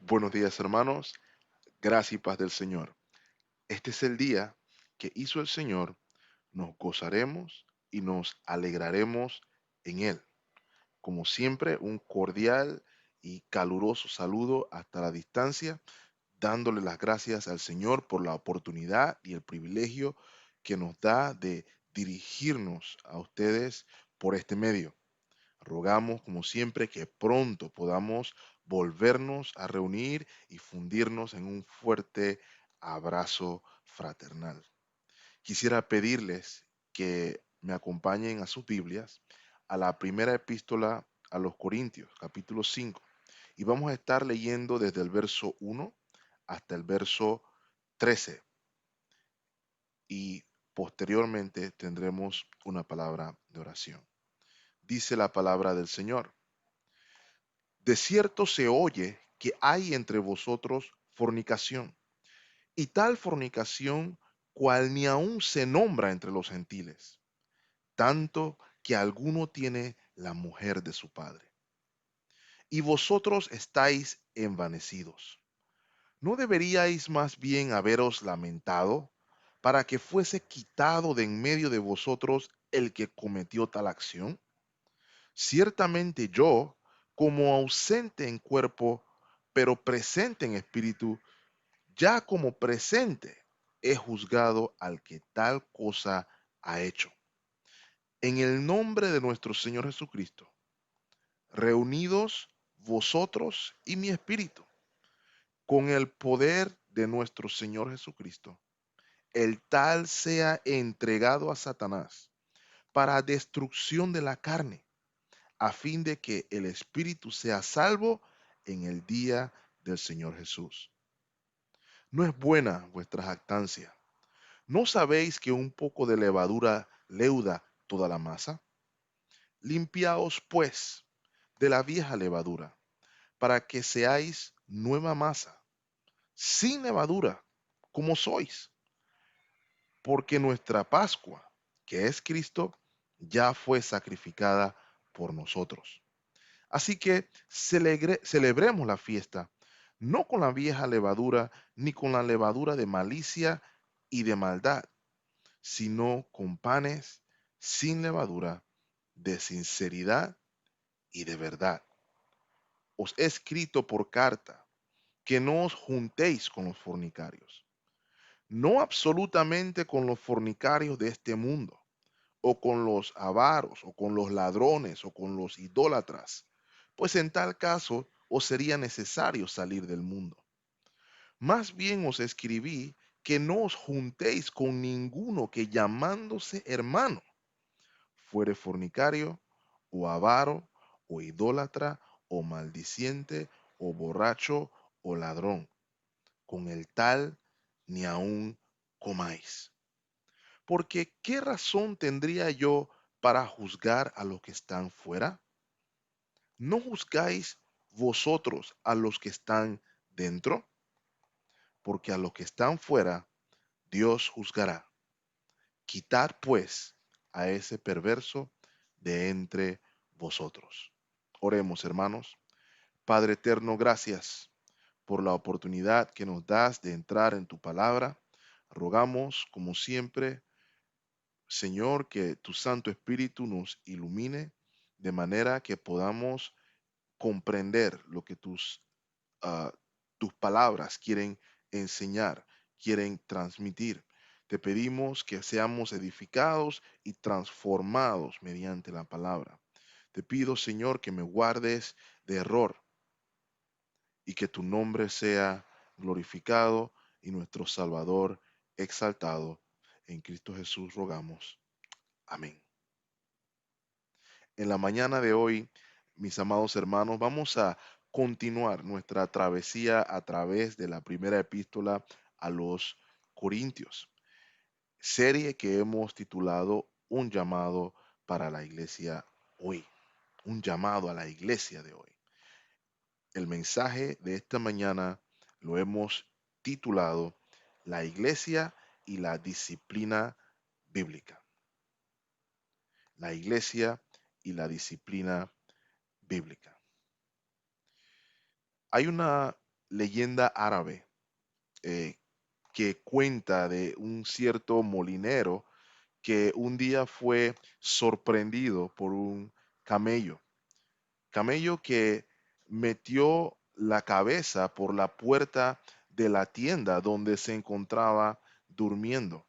Buenos días, hermanos. Gracia y paz del Señor. Este es el día que hizo el Señor. Nos gozaremos y nos alegraremos en Él. Como siempre, un cordial y caluroso saludo hasta la distancia, dándole las gracias al Señor por la oportunidad y el privilegio que nos da de dirigirnos a ustedes por este medio. Rogamos, como siempre, que pronto podamos volvernos a reunir y fundirnos en un fuerte abrazo fraternal. Quisiera pedirles que me acompañen a sus Biblias a la primera epístola a los Corintios, capítulo 5, y vamos a estar leyendo desde el verso 1 hasta el verso 13, y posteriormente tendremos una palabra de oración. Dice la palabra del Señor: de cierto se oye que hay entre vosotros fornicación, y tal fornicación cual ni aun se nombra entre los gentiles, tanto que alguno tiene la mujer de su padre. Y vosotros estáis envanecidos. ¿No deberíais más bien haberos lamentado para que fuese quitado de en medio de vosotros el que cometió tal acción? Ciertamente yo, como ausente en cuerpo, pero presente en espíritu, ya como presente, he juzgado al que tal cosa ha hecho. En el nombre de nuestro Señor Jesucristo, reunidos vosotros y mi espíritu, con el poder de nuestro Señor Jesucristo, el tal sea entregado a Satanás para destrucción de la carne, a fin de que el espíritu sea salvo en el día del Señor Jesús. No es buena vuestra jactancia. ¿No sabéis que un poco de levadura leuda toda la masa? Limpiaos, pues, de la vieja levadura, para que seáis nueva masa, sin levadura, como sois, porque nuestra Pascua, que es Cristo, ya fue sacrificada por nosotros. Así que celebremos la fiesta, no con la vieja levadura, ni con la levadura de malicia y de maldad, sino con panes sin levadura, de sinceridad y de verdad. Os he escrito por carta que no os juntéis con los fornicarios, no absolutamente con los fornicarios de este mundo, o con los avaros, o con los ladrones, o con los idólatras, pues en tal caso os sería necesario salir del mundo. Más bien os escribí que no os juntéis con ninguno que llamándose hermano fuere fornicario, o avaro, o idólatra, o maldiciente, o borracho, o ladrón. Con el tal ni aun comáis. Porque ¿qué razón tendría yo para juzgar a los que están fuera? ¿No juzgáis vosotros a los que están dentro? Porque a los que están fuera, Dios juzgará. Quitad pues a ese perverso de entre vosotros. Oremos, hermanos. Padre eterno, gracias por la oportunidad que nos das de entrar en tu palabra. Rogamos, como siempre, Señor, que tu Santo Espíritu nos ilumine de manera que podamos comprender lo que ah, tus palabras quieren enseñar, quieren transmitir. Te pedimos que seamos edificados y transformados mediante la palabra. Te pido, Señor, que me guardes de error y que tu nombre sea glorificado y nuestro Salvador exaltado. En Cristo Jesús rogamos. Amén. En la mañana de hoy, mis amados hermanos, vamos a continuar nuestra travesía a través de la primera epístola a los Corintios, serie que hemos titulado Un llamado para la iglesia hoy, un llamado a la iglesia de hoy. El mensaje de esta mañana lo hemos titulado La iglesia y la disciplina bíblica. La iglesia y la disciplina bíblica. Hay una leyenda árabe eh, que cuenta de un cierto molinero que un día fue sorprendido por un camello. Camello que metió la cabeza por la puerta de la tienda donde se encontraba durmiendo.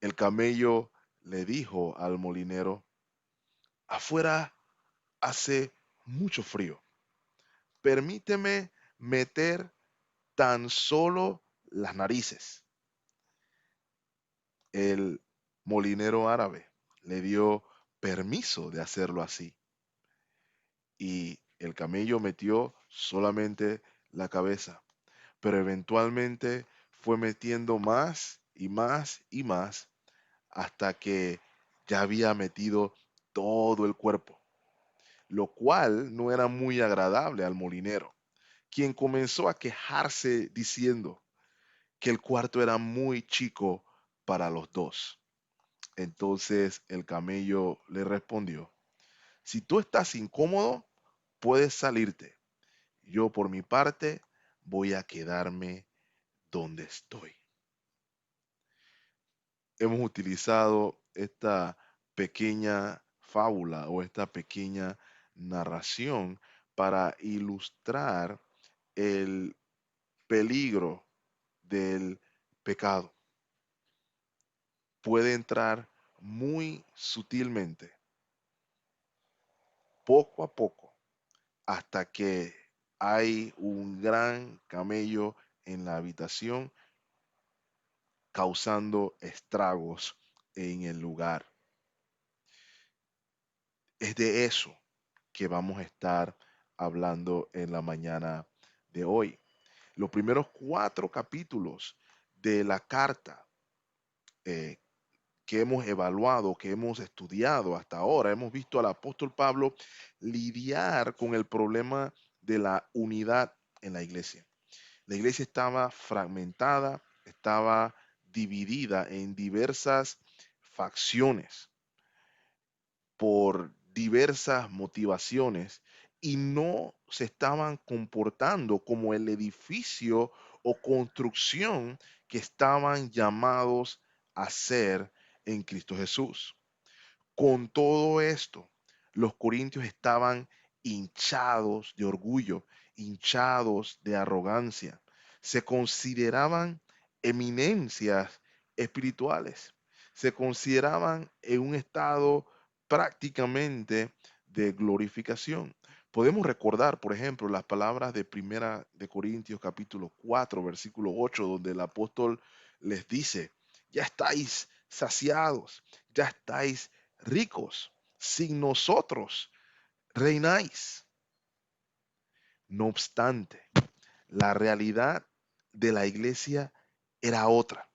El camello le dijo al molinero, afuera hace mucho frío. Permíteme meter tan solo las narices. El molinero árabe le dio permiso de hacerlo así y el camello metió solamente la cabeza, pero eventualmente fue metiendo más y más y más hasta que ya había metido todo el cuerpo, lo cual no era muy agradable al molinero, quien comenzó a quejarse diciendo que el cuarto era muy chico para los dos. Entonces el camello le respondió, si tú estás incómodo, puedes salirte. Yo por mi parte voy a quedarme donde estoy. Hemos utilizado esta pequeña fábula o esta pequeña narración para ilustrar el peligro del pecado. Puede entrar muy sutilmente, poco a poco, hasta que hay un gran camello en la habitación causando estragos en el lugar. Es de eso que vamos a estar hablando en la mañana de hoy. Los primeros 4 capítulos de la carta eh, que hemos evaluado, que hemos estudiado hasta ahora, hemos visto al apóstol Pablo lidiar con el problema de la unidad en la iglesia. La iglesia estaba fragmentada, estaba dividida en diversas facciones por diversas motivaciones y no se estaban comportando como el edificio o construcción que estaban llamados a ser en Cristo Jesús. Con todo esto, los corintios estaban hinchados de orgullo, hinchados de arrogancia. Se consideraban eminencias espirituales. Se consideraban en un estado prácticamente de glorificación. Podemos recordar, por ejemplo, las palabras de Primera de Corintios capítulo 4, versículo 8, donde el apóstol les dice, ya estáis saciados, ya estáis ricos, sin nosotros reináis. No obstante, la realidad de la iglesia era otra.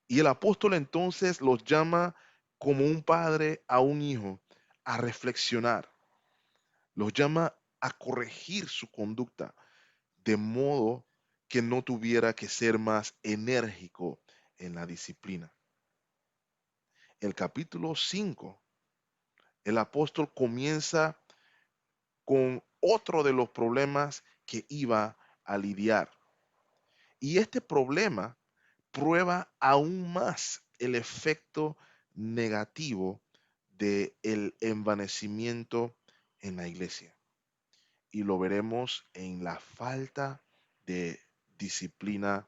Y el apóstol entonces los llama como un padre a un hijo a reflexionar, los llama a corregir su conducta de modo que no tuviera que ser más enérgico en la disciplina. El capítulo 5, el apóstol comienza con otro de los problemas que iba a lidiar. Y este problema prueba aún más el efecto negativo del envanecimiento en la iglesia. Y lo veremos en la falta de disciplina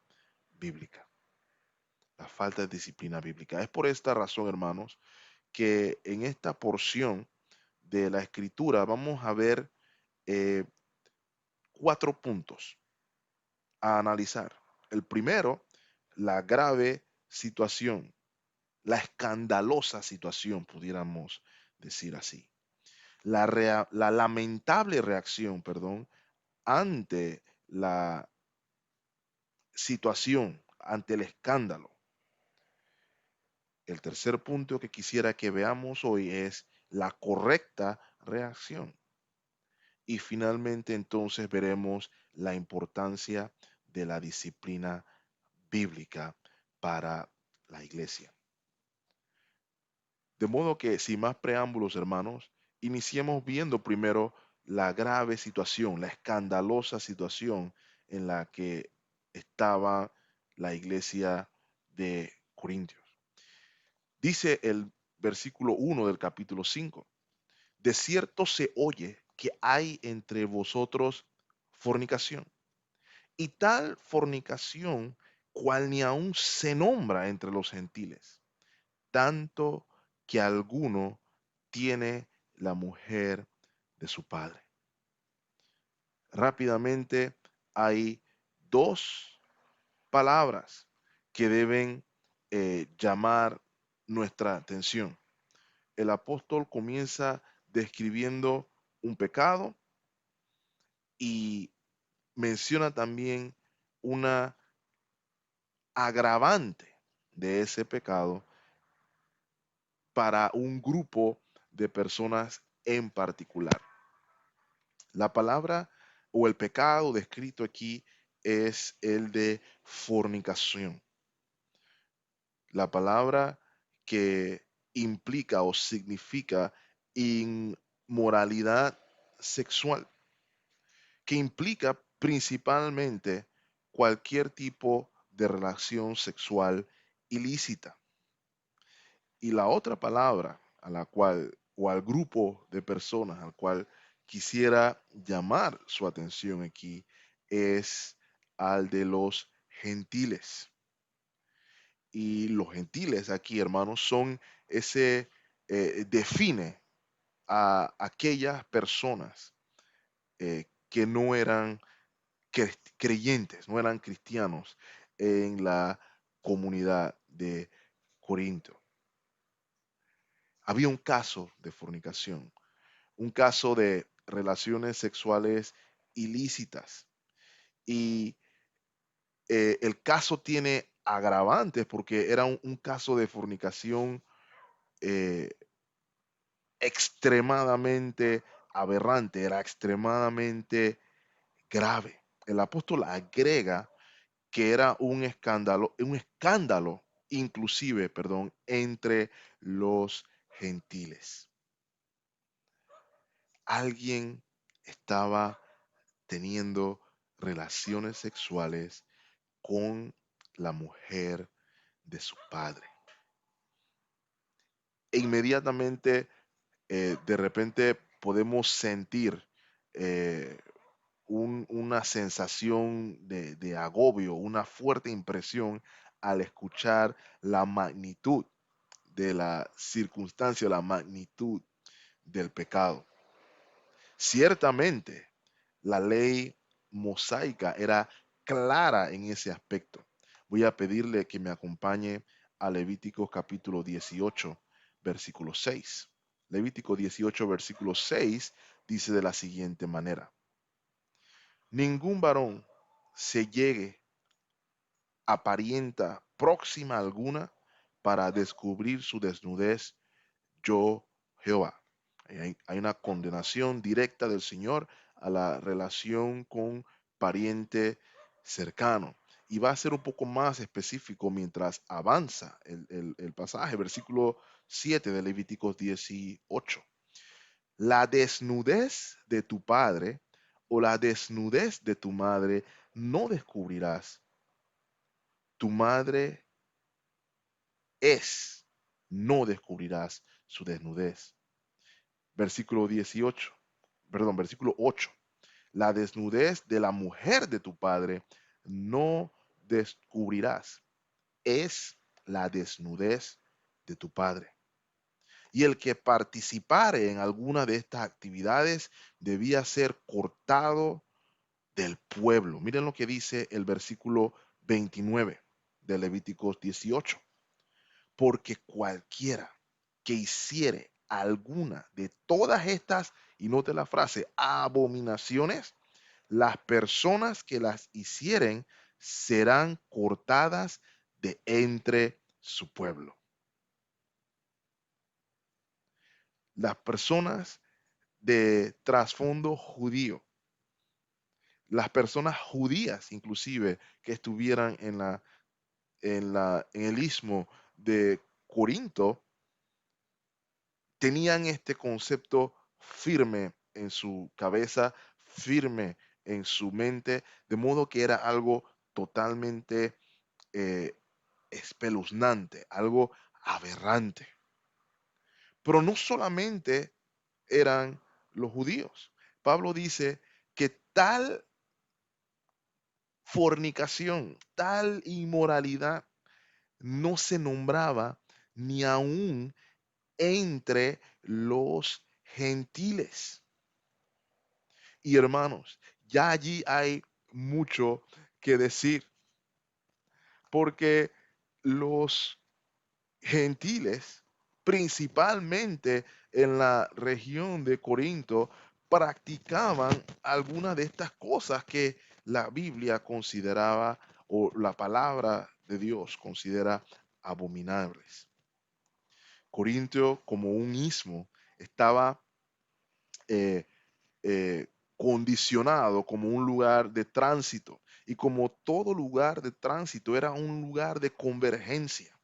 bíblica. La falta de disciplina bíblica. Es por esta razón, hermanos, que en esta porción de la escritura vamos a ver eh, 4 puntos a analizar. El primero, la grave situación, la escandalosa situación, pudiéramos decir así. La lamentable reacción, perdón, ante la situación, ante el escándalo. El tercer punto que quisiera que veamos hoy es la correcta reacción. Y finalmente entonces veremos la importancia de la disciplina bíblica para la iglesia. De modo que, sin más preámbulos, hermanos, iniciemos viendo primero la grave situación, la escandalosa situación en la que estaba la iglesia de Corintios. Dice el versículo 1 del capítulo 5: de cierto se oye que hay entre vosotros fornicación, y tal fornicación cual ni aun se nombra entre los gentiles, tanto que alguno tiene la mujer de su padre. Rápidamente hay dos palabras que deben llamar nuestra atención. El apóstol comienza describiendo un pecado y menciona también una agravante de ese pecado para un grupo de personas en particular. La palabra o el pecado descrito aquí es el de fornicación. La palabra que implica o significa inmoralidad sexual, que implica principalmente cualquier tipo de relación sexual ilícita. Y la otra palabra a la cual o al grupo de personas al cual quisiera llamar su atención aquí es al de los gentiles. Y los gentiles aquí, hermanos, son define a aquellas personas que no eran creyentes, no eran cristianos en la comunidad de Corinto. Había un caso de fornicación, un caso de relaciones sexuales ilícitas. Y el caso tiene agravantes porque era un caso de fornicación eh, extremadamente aberrante, era extremadamente grave. El apóstol agrega que era un escándalo inclusive, perdón, entre los gentiles. Alguien estaba teniendo relaciones sexuales con la mujer de su padre. E inmediatamente, de repente, podemos sentir eh, una sensación de agobio, una fuerte impresión al escuchar la magnitud de la circunstancia, la magnitud del pecado. Ciertamente, la ley mosaica era clara en ese aspecto. Voy a pedirle que me acompañe a Levítico capítulo 18, versículo 6. Levítico 18, versículo 6 dice de la siguiente manera: ningún varón se llegue a parienta próxima alguna para descubrir su desnudez, yo Jehová. Hay una condenación directa del Señor a la relación con pariente cercano. Y va a ser un poco más específico mientras avanza el pasaje, versículo 7 de Levíticos 18. La desnudez de tu padre o la desnudez de tu madre no descubrirás. Tu madre es, no descubrirás su desnudez. Versículo 18, perdón, versículo 8. La desnudez de la mujer de tu padre no descubrirás. Es la desnudez de tu padre. Y el que participare en alguna de estas actividades debía ser cortado del pueblo. Miren lo que dice el versículo 29 de Levíticos 18. Porque cualquiera que hiciere alguna de todas estas, y note la frase, abominaciones, las personas que las hicieren serán cortadas de entre su pueblo. Las personas de trasfondo judío, las personas judías inclusive que estuvieran en el istmo de Corinto, tenían este concepto firme en su cabeza, firme en su mente, de modo que era algo totalmente eh, espeluznante, algo aberrante. Pero no solamente eran los judíos. Pablo dice que tal fornicación, tal inmoralidad no se nombraba ni aún entre los gentiles. Y hermanos, ya allí hay mucho que decir, porque los gentiles, principalmente en la región de Corinto, practicaban algunas de estas cosas que la Biblia consideraba o la palabra de Dios considera abominables. Corinto, como un istmo, estaba eh, eh, condicionado como un lugar de tránsito, y como todo lugar de tránsito era un lugar de convergencia,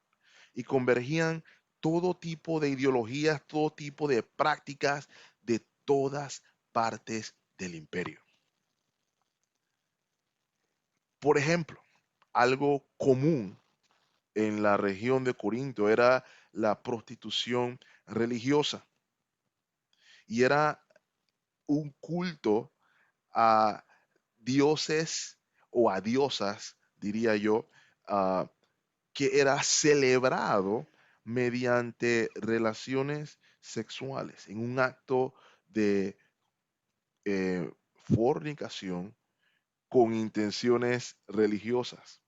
y convergían todo tipo de ideologías, todo tipo de prácticas de todas partes del imperio. Por ejemplo, algo común en la región de Corinto era la prostitución religiosa, y era un culto a dioses o a diosas, diría yo, ah, que era celebrado mediante relaciones sexuales, en un acto de eh, fornicación con intenciones religiosas.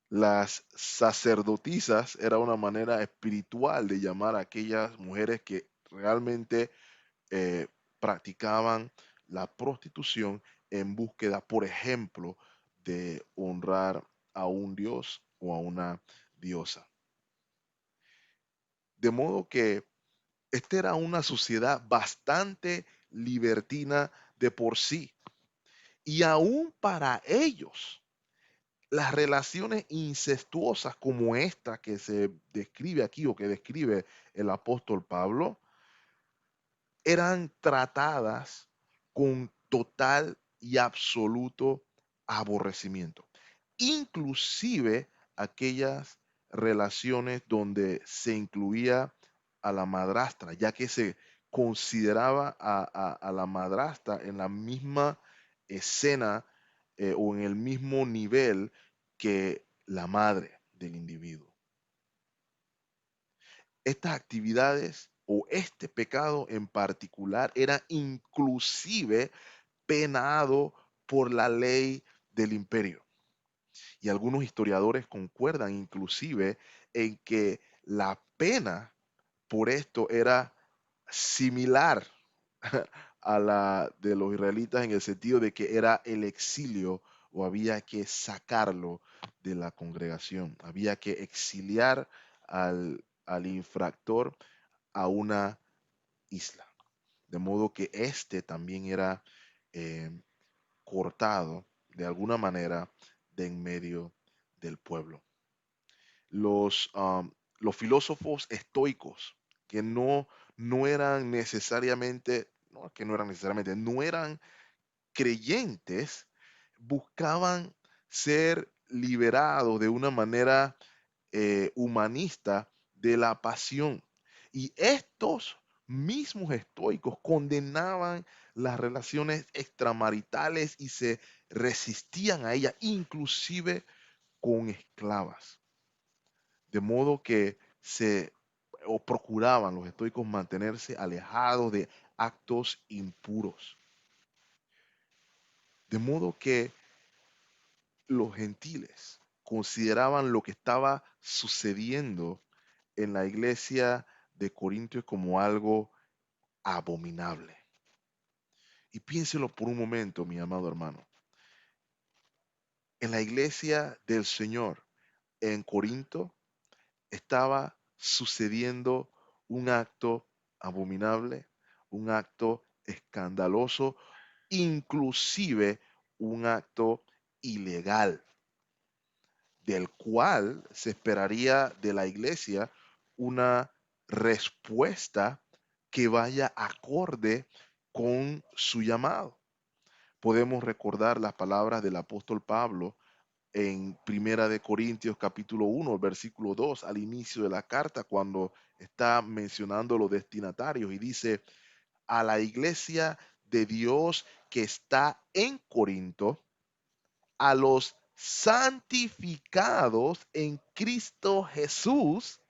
Las sacerdotisas era una manera espiritual de llamar a aquellas mujeres que realmente eh, practicaban la prostitución en búsqueda, por ejemplo, de honrar a un dios o a una diosa. De modo que esta era una sociedad bastante libertina de por sí. Y aún para ellos, las relaciones incestuosas como esta que se describe aquí o que describe el apóstol Pablo, eran tratadas con total y absoluto aborrecimiento. Inclusive aquellas relaciones donde se incluía a la madrastra, ya que se consideraba a la madrastra en la misma escena o en el mismo nivel que la madre del individuo. Estas actividades o este pecado en particular era inclusive penado por la ley del imperio. Y algunos historiadores concuerdan inclusive en que la pena por esto era similar a la de los israelitas, en el sentido de que era el exilio, o había que sacarlo de la congregación, había que exiliar al infractor a una isla. De modo que este también era eh, cortado de alguna manera de en medio del pueblo. Los, um, los filósofos estoicos, que no eran necesariamente, no, que no eran necesariamente, no eran creyentes, buscaban ser liberados de una manera humanista de la pasión. Y estos mismos estoicos condenaban las relaciones extramaritales y se resistían a ellas, inclusive con esclavas. De modo que se o procuraban los estoicos mantenerse alejados de actos impuros. De modo que los gentiles consideraban lo que estaba sucediendo en la iglesia de Corintios como algo abominable. Y piénselo por un momento, mi amado hermano. En la iglesia del Señor en Corinto estaba sucediendo un acto abominable, un acto escandaloso, inclusive un acto ilegal, del cual se esperaría de la iglesia una respuesta que vaya acorde con su llamado. Podemos recordar las palabras del apóstol Pablo en Primera de Corintios capítulo 1, versículo 2, al inicio de la carta, cuando está mencionando los destinatarios y dice, a la iglesia de Dios que está en Corinto, a los santificados en Cristo Jesús,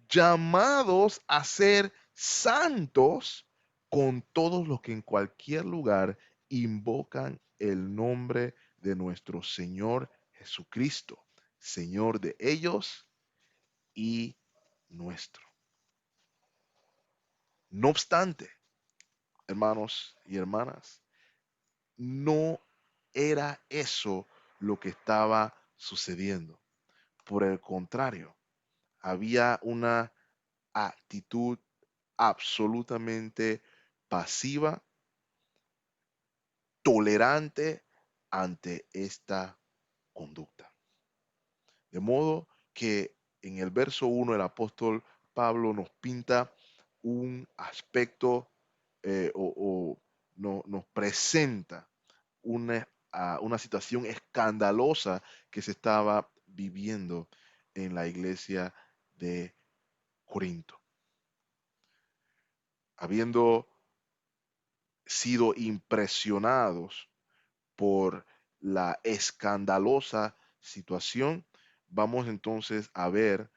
llamados a ser santos con todos los que en cualquier lugar invocan el nombre de nuestro Señor Jesucristo, Señor de ellos y nuestro. No obstante, hermanos y hermanas, no era eso lo que estaba sucediendo. Por el contrario, había una actitud absolutamente pasiva, tolerante ante esta conducta. De modo que en el verso 1 el apóstol Pablo nos pinta un aspecto nos presenta una situación escandalosa que se estaba viviendo en la iglesia de Corinto. Habiendo sido impresionados por la escandalosa situación, vamos entonces a ver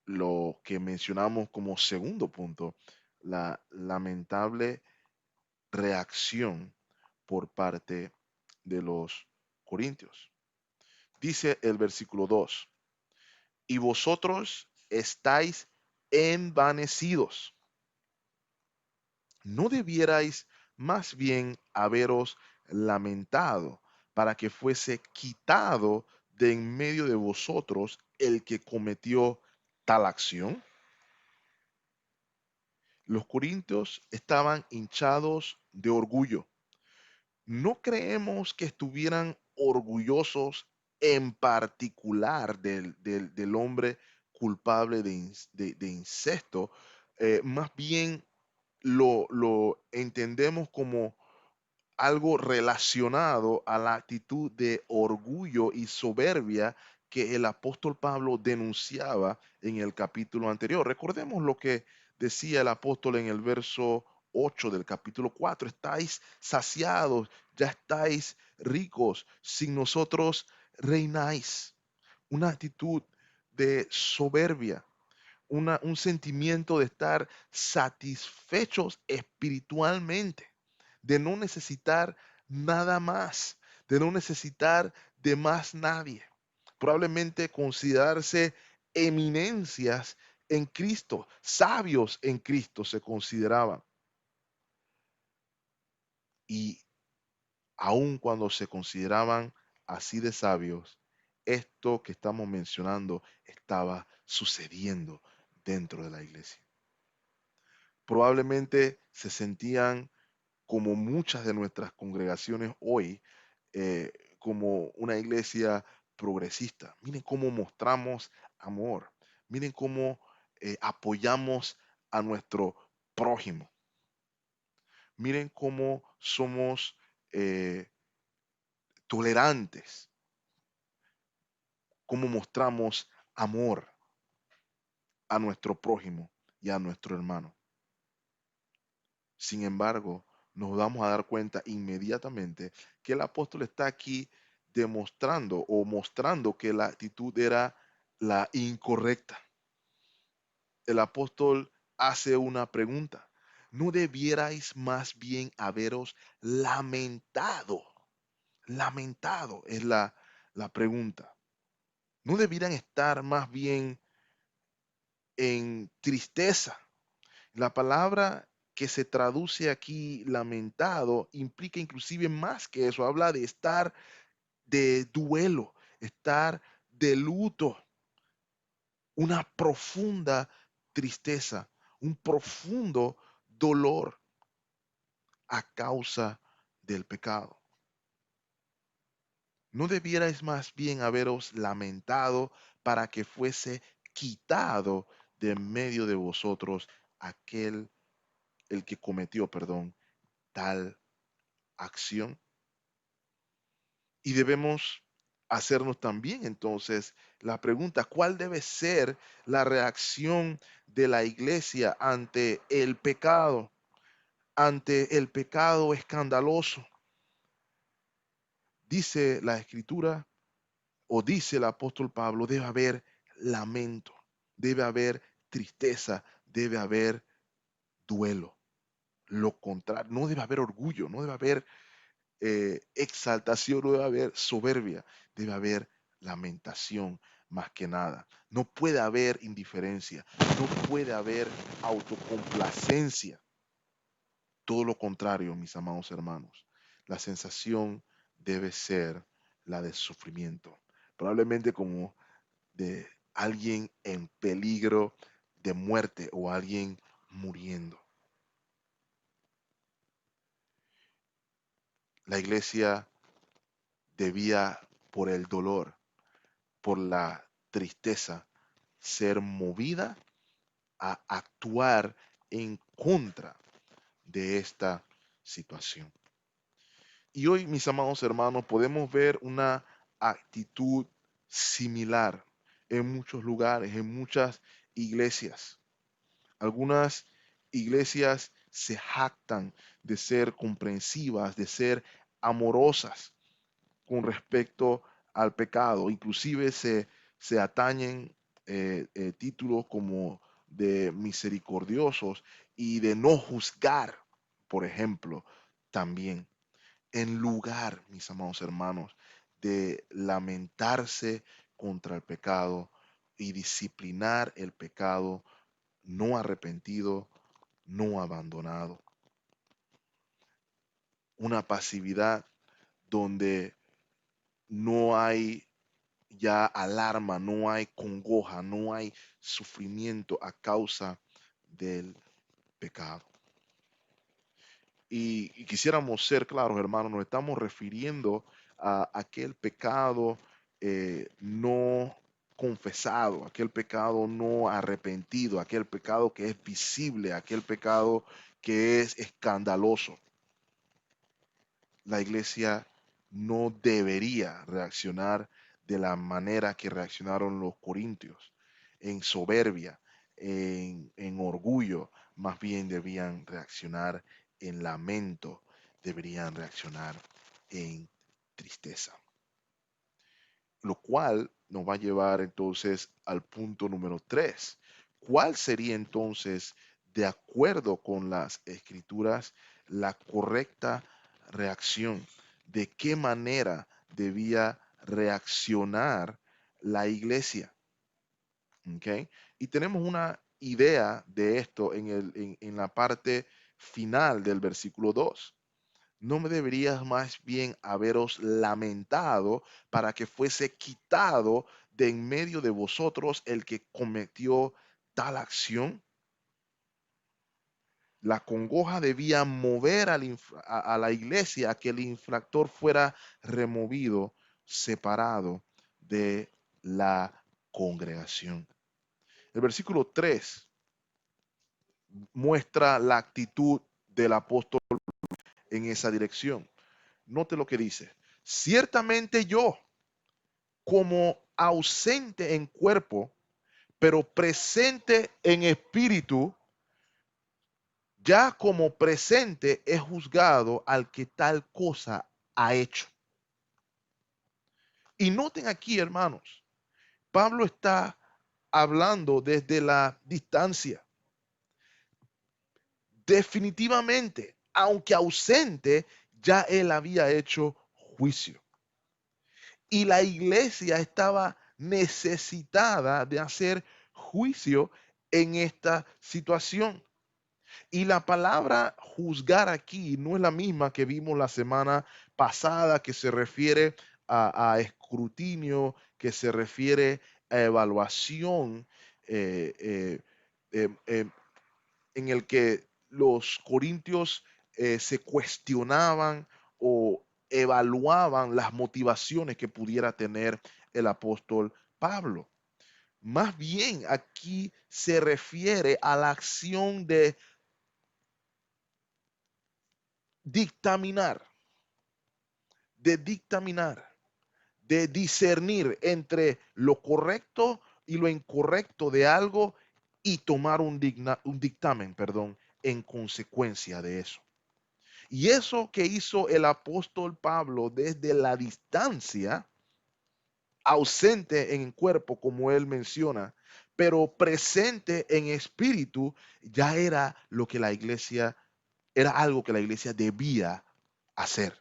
lo que mencionamos como segundo punto, la lamentable reacción por parte de los corintios. Dice el versículo 2, y vosotros estáis envanecidos. ¿No debierais más bien haberos lamentado para que fuese quitado de en medio de vosotros el que cometió tal acción? Los corintios estaban hinchados de orgullo. No creemos que estuvieran orgullosos en particular del hombre culpable de incesto. Más bien lo entendemos como algo relacionado a la actitud de orgullo y soberbia que el apóstol Pablo denunciaba en el capítulo anterior. Recordemos lo que decía el apóstol en el verso 8 del capítulo 4. Estáis saciados, ya estáis ricos, sin nosotros reináis. Una actitud de soberbia, un sentimiento de estar satisfechos espiritualmente, de no necesitar nada más, de no necesitar de más nadie. Probablemente considerarse eminencias en Cristo, sabios en Cristo se consideraban. Y aun cuando se consideraban así de sabios, esto que estamos mencionando estaba sucediendo dentro de la iglesia. Probablemente se sentían como muchas de nuestras congregaciones hoy, como una iglesia progresista. Miren cómo mostramos amor. Miren cómo apoyamos a nuestro prójimo. Miren cómo somos eh, tolerantes, cómo mostramos amor a nuestro prójimo y a nuestro hermano. Sin embargo, nos vamos a dar cuenta inmediatamente que el apóstol está aquí demostrando o mostrando que la actitud era la incorrecta. El apóstol hace una pregunta. ¿No debierais más bien haberos lamentado? Lamentado es la pregunta. ¿No debieran estar más bien en tristeza? La palabra que se traduce aquí lamentado implica inclusive más que eso, habla de estar de duelo, estar de luto, una profunda tristeza, un profundo dolor a causa del pecado. ¿No debierais más bien haberos lamentado para que fuese quitado de en medio de vosotros aquel el que cometió, perdón, tal acción. Y debemos hacernos también entonces la pregunta, ¿cuál debe ser la reacción de la iglesia ante el pecado escandaloso? Dice la escritura o dice el apóstol Pablo, debe haber lamento, debe haber tristeza, debe haber duelo. Lo contrario, no debe haber orgullo, no debe haber exaltación, no debe haber soberbia, debe haber lamentación más que nada. No puede haber indiferencia, no puede haber autocomplacencia. Todo lo contrario, mis amados hermanos. La sensación debe ser la de sufrimiento. Probablemente como de alguien en peligro de muerte o alguien muriendo. La iglesia debía, por el dolor, por la tristeza, ser movida a actuar en contra de esta situación. Y hoy, mis amados hermanos, podemos ver una actitud similar en muchos lugares, en muchas iglesias. Algunas iglesias se jactan de ser comprensivas, de ser amorosas con respecto al pecado. Inclusive se atañen títulos como de misericordiosos y de no juzgar, por ejemplo, también. En lugar, mis amados hermanos, de lamentarse contra el pecado y disciplinar el pecado no arrepentido, no abandonado. Una pasividad donde no hay ya alarma, no hay congoja, no hay sufrimiento a causa del pecado. Y quisiéramos ser claros, hermanos, nos estamos refiriendo a aquel pecado no confesado, aquel pecado no arrepentido, aquel pecado que es visible, aquel pecado que es escandaloso. La iglesia no debería reaccionar de la manera que reaccionaron los corintios, en soberbia, en orgullo, más bien debían reaccionar en lamento, deberían reaccionar en tristeza. Lo cual nos va a llevar entonces al punto número 3. ¿Cuál sería entonces, de acuerdo con las escrituras, la correcta reacción? ¿De qué manera debía reaccionar la iglesia? ¿Okay? Y tenemos una idea de esto en la parte final del versículo 2. ¿No me deberías más bien haberos lamentado para que fuese quitado de en medio de vosotros el que cometió tal acción? La congoja debía mover a la iglesia a que el infractor fuera removido, separado de la congregación. El versículo 3 muestra la actitud del apóstol en esa dirección. Note lo que dice. Ciertamente yo, como ausente en cuerpo, pero presente en espíritu, ya como presente he juzgado al que tal cosa ha hecho. Y noten aquí, hermanos, Pablo está hablando desde la distancia. Definitivamente, aunque ausente, ya él había hecho juicio. Y la iglesia estaba necesitada de hacer juicio en esta situación. Y la palabra juzgar aquí no es la misma que vimos la semana pasada, que se refiere a escrutinio, que se refiere a evaluación, eh, eh, em, em, en el que los corintios se cuestionaban o evaluaban las motivaciones que pudiera tener el apóstol Pablo. Más bien aquí se refiere a la acción de dictaminar, de dictaminar, de discernir entre lo correcto y lo incorrecto de algo y tomar un dictamen, perdón, en consecuencia de eso. Y eso que hizo el apóstol Pablo desde la distancia, ausente en cuerpo, como él menciona, pero presente en espíritu, ya era lo que la iglesia, era algo que la iglesia debía hacer.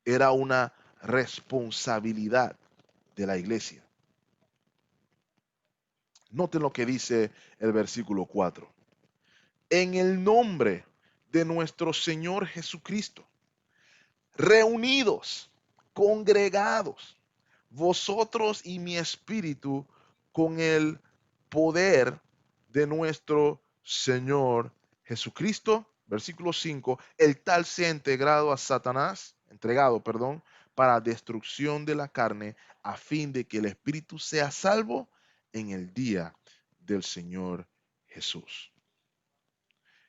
Era una responsabilidad de la iglesia. Noten lo que dice el versículo 4. En el nombre de nuestro Señor Jesucristo, reunidos, congregados, vosotros y mi espíritu, con el poder de nuestro Señor Jesucristo. Versículo 5, el tal sea entregado, perdón, para destrucción de la carne, a fin de que el espíritu sea salvo en el día del Señor Jesús.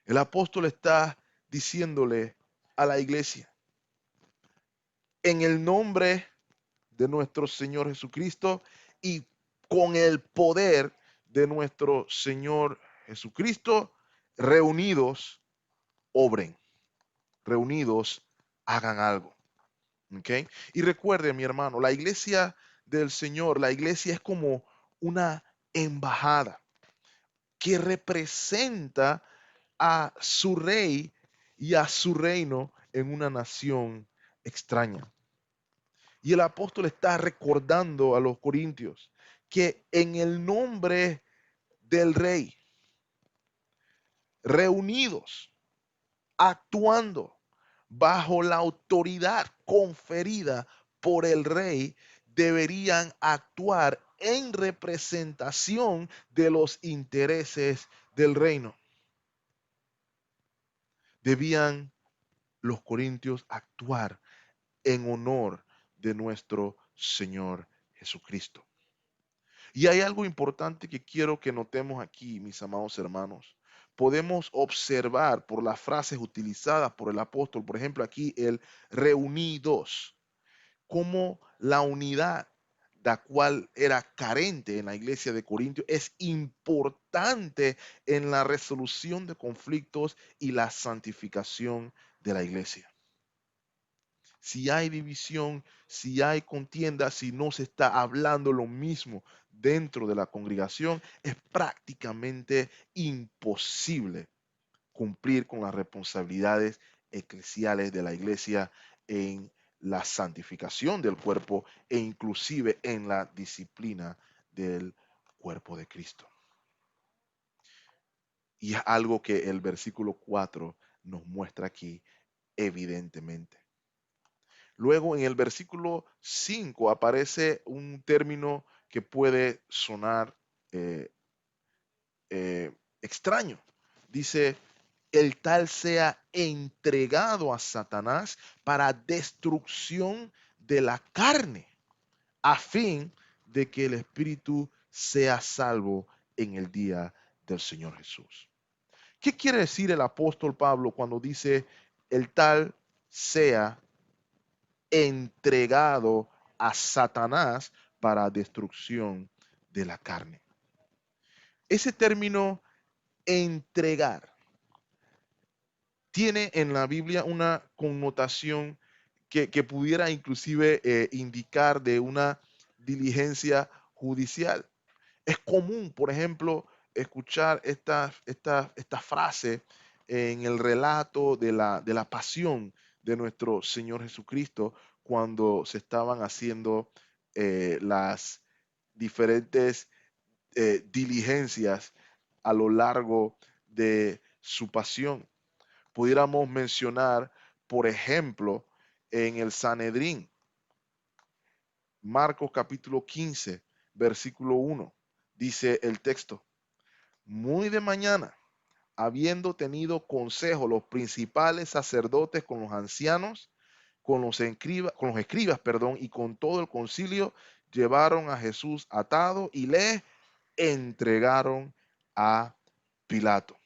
El apóstol está diciéndole a la iglesia, en el nombre de nuestro Señor Jesucristo y con el poder de nuestro Señor Jesucristo, reunidos, obren, reunidos, hagan algo. ¿Okay? Y recuerde, mi hermano, la iglesia del Señor, la iglesia es como una embajada que representa a su rey y a su reino en una nación extraña. Y el apóstol está recordando a los corintios que en el nombre del rey, reunidos, actuando bajo la autoridad conferida por el rey, deberían actuar en representación de los intereses del reino. Debían los corintios actuar en honor de nuestro Señor Jesucristo. Y hay algo importante que quiero que notemos aquí, mis amados hermanos. Podemos observar por las frases utilizadas por el apóstol, por ejemplo, aquí el reunidos, como la unidad la cual era carente en la iglesia de Corintios es importante en la resolución de conflictos y la santificación de la iglesia. Si hay división, si hay contienda, si no se está hablando lo mismo dentro de la congregación, es prácticamente imposible cumplir con las responsabilidades eclesiales de la iglesia en la santificación del cuerpo e inclusive en la disciplina del cuerpo de Cristo. Y es algo que el versículo 4 nos muestra aquí evidentemente. Luego en el versículo 5 aparece un término que puede sonar eh, extraño. Dice, el tal sea entregado a Satanás para destrucción de la carne, a fin de que el espíritu sea salvo en el día del Señor Jesús. ¿Qué quiere decir el apóstol Pablo cuando dice el tal sea entregado a Satanás para destrucción de la carne? Ese término entregar tiene en la Biblia una connotación que pudiera inclusive indicar de una diligencia judicial. Es común, por ejemplo, escuchar esta frase en el relato de la pasión de nuestro Señor Jesucristo cuando se estaban haciendo las diferentes diligencias a lo largo de su pasión. Pudiéramos mencionar, por ejemplo, en el Sanedrín, Marcos capítulo 15, versículo 1, dice el texto, muy de mañana, habiendo tenido consejo los principales sacerdotes con los ancianos, con los escribas, perdón, y con todo el concilio, llevaron a Jesús atado y le entregaron a Pilato.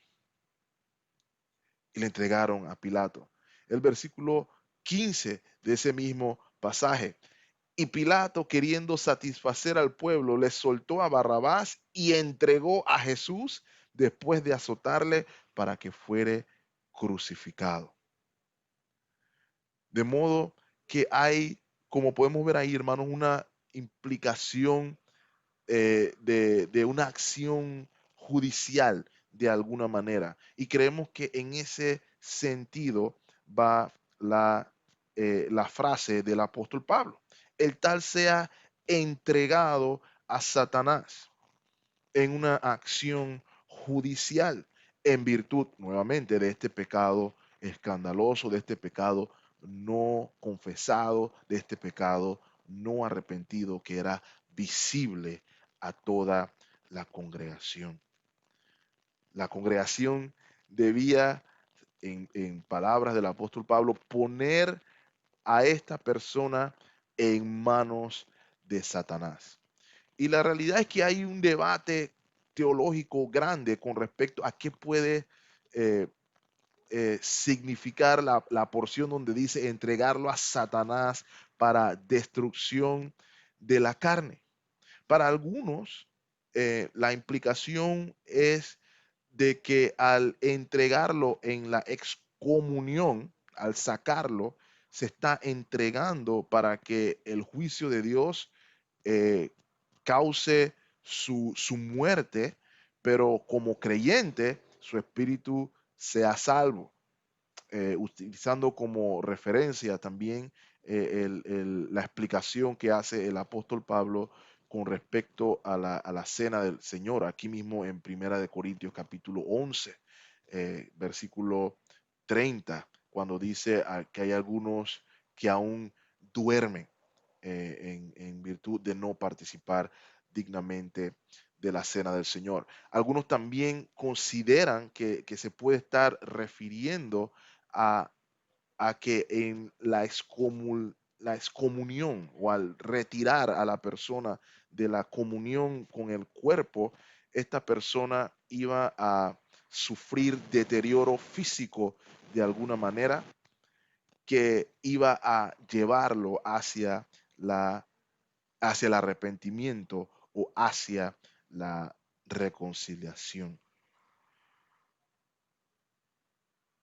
Y le entregaron a Pilato. el versículo 15 de ese mismo pasaje. Y Pilato, queriendo satisfacer al pueblo, le soltó a Barrabás y entregó a Jesús después de azotarle para que fuere crucificado. De modo que hay, como podemos ver ahí, hermanos, una implicación de una acción judicial de alguna manera. Y creemos que en ese sentido va la frase del apóstol Pablo. El tal sea entregado a Satanás en una acción judicial en virtud nuevamente de este pecado escandaloso, de este pecado no confesado, de este pecado no arrepentido que era visible a toda la congregación. La congregación debía, en palabras del apóstol Pablo, poner a esta persona en manos de Satanás. Y la realidad es que hay un debate teológico grande con respecto a qué puede eh, significar la porción donde dice entregarlo a Satanás para destrucción de la carne. Para algunos, la implicación es de que al entregarlo en la excomunión, al sacarlo, se está entregando para que el juicio de Dios eh, cause su muerte, pero como creyente, su espíritu sea salvo. Utilizando como referencia también la explicación que hace el apóstol Pablo con respecto a la cena del Señor, aquí mismo en Primera de Corintios capítulo 11, versículo 30, cuando dice que hay algunos que aún duermen en virtud de no participar dignamente de la cena del Señor. Algunos también consideran que se puede estar refiriendo a, a que en la excomunión o al retirar a la persona de la comunión con el cuerpo, esta persona iba a sufrir deterioro físico de alguna manera que iba a llevarlo hacia el arrepentimiento o hacia la reconciliación.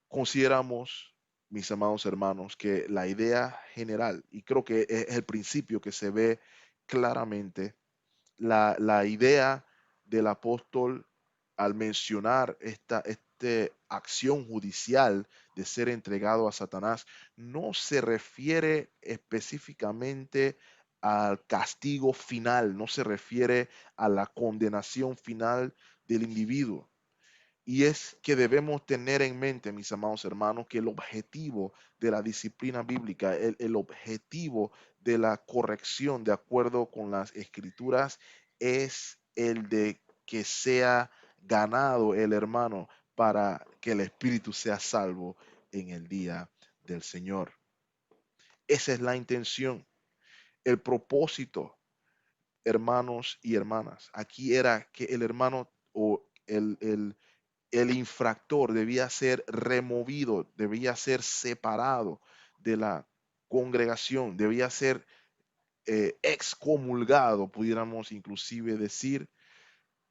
Consideramos, mis amados hermanos, que la idea general, y creo que es el principio que se ve claramente, la idea del apóstol al mencionar esta acción judicial de ser entregado a Satanás, no se refiere específicamente al castigo final, no se refiere a la condenación final del individuo. Y es que debemos tener en mente, mis amados hermanos, que el objetivo de la disciplina bíblica, el objetivo de la corrección de acuerdo con las escrituras es el de que sea ganado el hermano para que el espíritu sea salvo en el día del Señor. Esa es la intención, el propósito, hermanos y hermanas. Aquí era que el hermano o el infractor debía ser removido, debía ser separado de la congregación, debía ser excomulgado, pudiéramos inclusive decir,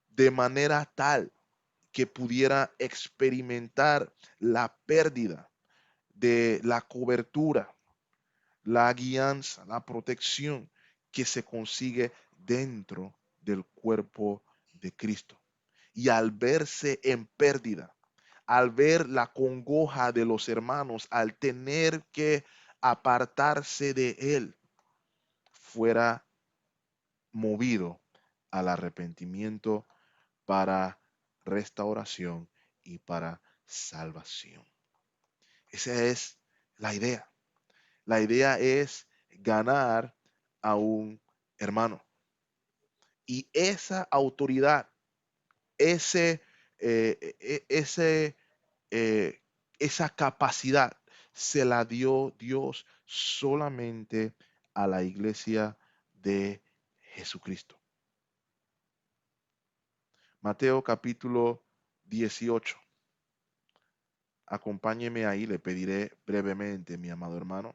de manera tal que pudiera experimentar la pérdida de la cobertura, la guianza, la protección que se consigue dentro del cuerpo de Cristo. Y al verse en pérdida, al ver la congoja de los hermanos, al tener que apartarse de él, fuera movido al arrepentimiento para restauración y para salvación. Esa es la idea. La idea es ganar a un hermano. Y esa autoridad, ese, ese esa capacidad se la dio Dios solamente a la iglesia de Jesucristo. Mateo capítulo 18. Acompáñeme ahí, le pediré brevemente, mi amado hermano.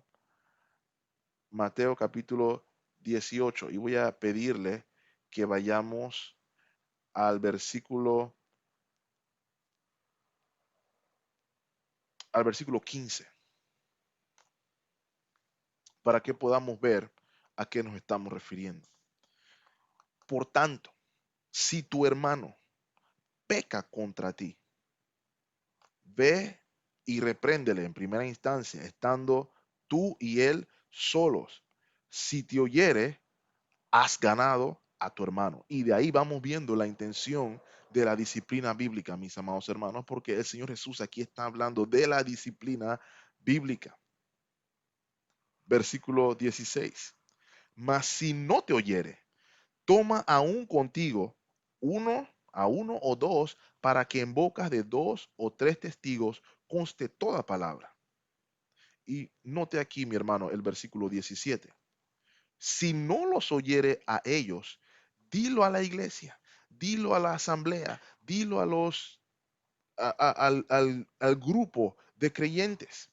Mateo capítulo 18. Y voy a pedirle que vayamos al versículo 15, para que podamos ver a qué nos estamos refiriendo. Por tanto, si tu hermano peca contra ti, ve y repréndele en primera instancia, estando tú y él solos. Si te oyere, has ganado a tu hermano. Y de ahí vamos viendo la intención de la disciplina bíblica, mis amados hermanos, porque el Señor Jesús aquí está hablando de la disciplina bíblica. Versículo 16. Mas si no te oyere, toma aún contigo uno o dos, para que en bocas de dos o tres testigos conste toda palabra. Y note aquí, mi hermano, el versículo 17. Si no los oyere a ellos, dilo a la iglesia, dilo a la asamblea, dilo al grupo de creyentes.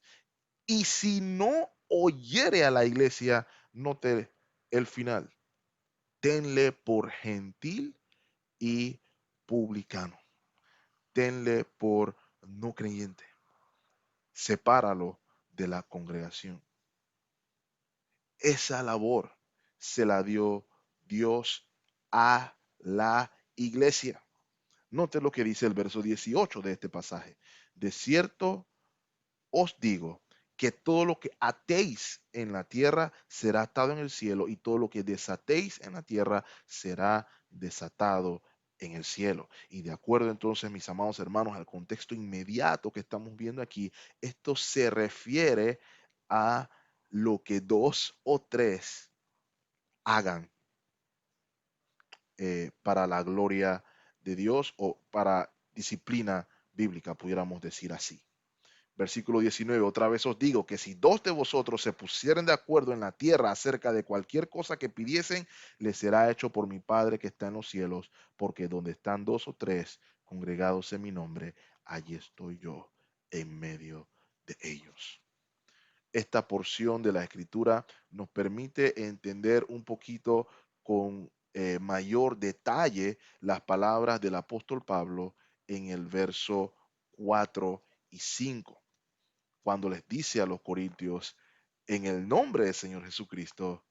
Y si no oyere a la iglesia, note el final, tenle por gentil y publicano, tenle por no creyente, sepáralo de la congregación. Esa labor se la dio Dios a la iglesia. Note lo que dice el verso 18 de este pasaje. De cierto os digo que todo lo que atéis en la tierra será atado en el cielo, y todo lo que desatéis en la tierra será desatado en el cielo. Y de acuerdo entonces, mis amados hermanos, al contexto inmediato que estamos viendo aquí, esto se refiere a lo que dos o tres hagan para la gloria de Dios, o para disciplina bíblica, pudiéramos decir así. Versículo 19, otra vez os digo que si dos de vosotros se pusieren de acuerdo en la tierra acerca de cualquier cosa que pidiesen, les será hecho por mi Padre que está en los cielos, porque donde están dos o tres congregados en mi nombre, allí estoy yo en medio de ellos. Esta porción de la escritura nos permite entender un poquito con mayor detalle las palabras del apóstol Pablo en el verso 4 y 5, cuando les dice a los corintios, en el nombre del Señor Jesucristo,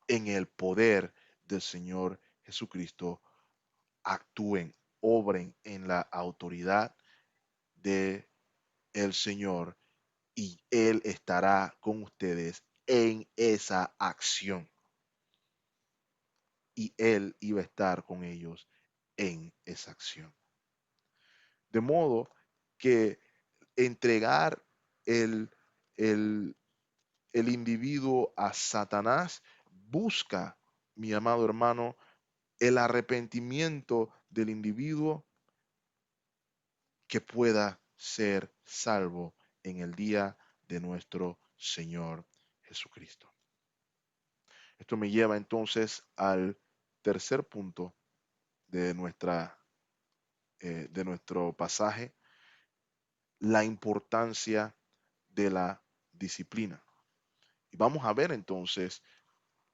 en el poder del Señor Jesucristo, actúen, obren en la autoridad de el Señor, y Él estará con ustedes en esa acción. Y Él iba a estar con ellos en esa acción. De modo que entregar el, el, el individuo a Satanás busca, mi amado hermano, el arrepentimiento del individuo, que pueda ser salvo en el día de nuestro Señor Jesucristo. Esto me lleva entonces al tercer punto de, de nuestro pasaje, la importancia de la disciplina. Y vamos a ver entonces,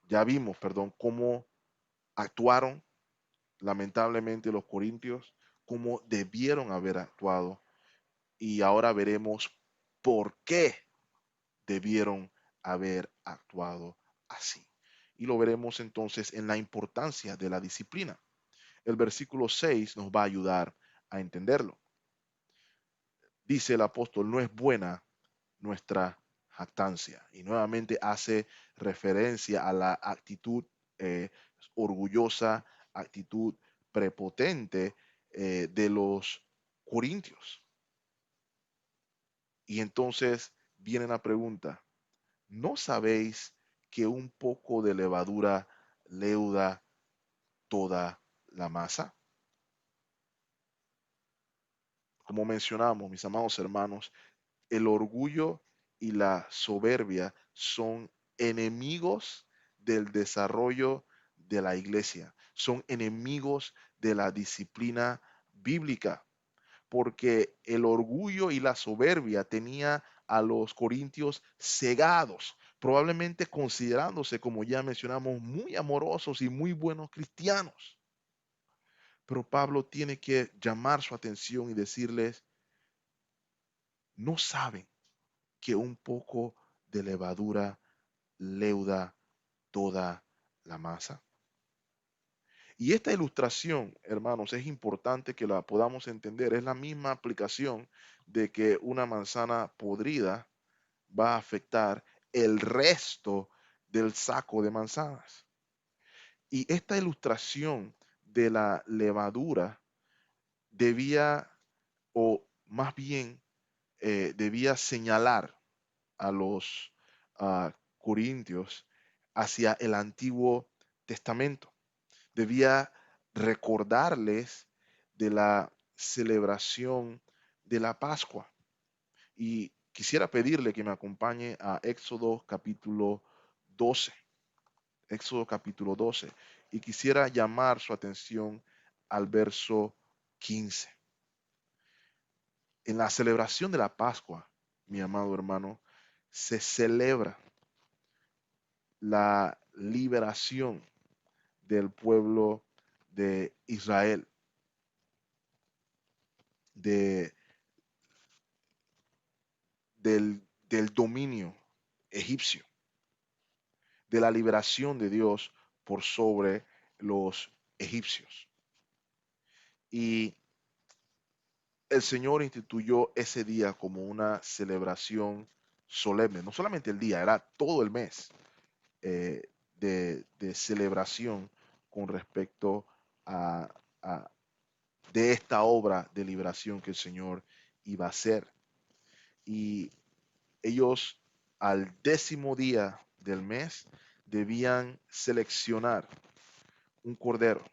ya vimos, perdón, cómo actuaron lamentablemente los corintios, cómo debieron haber actuado, y ahora veremos por qué debieron haber actuado así. Y lo veremos entonces en la importancia de la disciplina. El versículo 6 nos va a ayudar a entenderlo. Dice el apóstol, no es buena nuestra jactancia. Y nuevamente hace referencia a la actitud eh, orgullosa, actitud prepotente de los corintios. Y entonces viene la pregunta, ¿no sabéis que un poco de levadura leuda toda la masa? Como mencionamos, mis amados hermanos, el orgullo y la soberbia son enemigos del desarrollo de la iglesia, son enemigos de la disciplina bíblica. porque el orgullo y la soberbia tenía a los corintios cegados, probablemente considerándose, como ya mencionamos, muy amorosos y muy buenos cristianos. Pero Pablo tiene que llamar su atención y decirles, no saben que un poco de levadura leuda toda la masa. Y esta ilustración, hermanos, es importante que la podamos entender. Es la misma aplicación de que una manzana podrida va a afectar el resto del saco de manzanas. Y esta ilustración de la levadura debía, o más bien, debía señalar a los corintios hacia el Antiguo Testamento. Debía recordarles de la celebración de la Pascua. Y quisiera pedirle que me acompañe a Éxodo capítulo 12. Éxodo capítulo 12. Y quisiera llamar su atención al verso 15. En la celebración de la Pascua, mi amado hermano, se celebra la liberación del pueblo de Israel, de, del dominio egipcio, de la liberación de Dios por sobre los egipcios. Y el Señor instituyó ese día como una celebración solemne, no solamente el día, era todo el mes eh, de celebración con respecto a, a- de esta obra de liberación que el Señor iba a hacer. Y ellos al 10º día del mes debían seleccionar un cordero,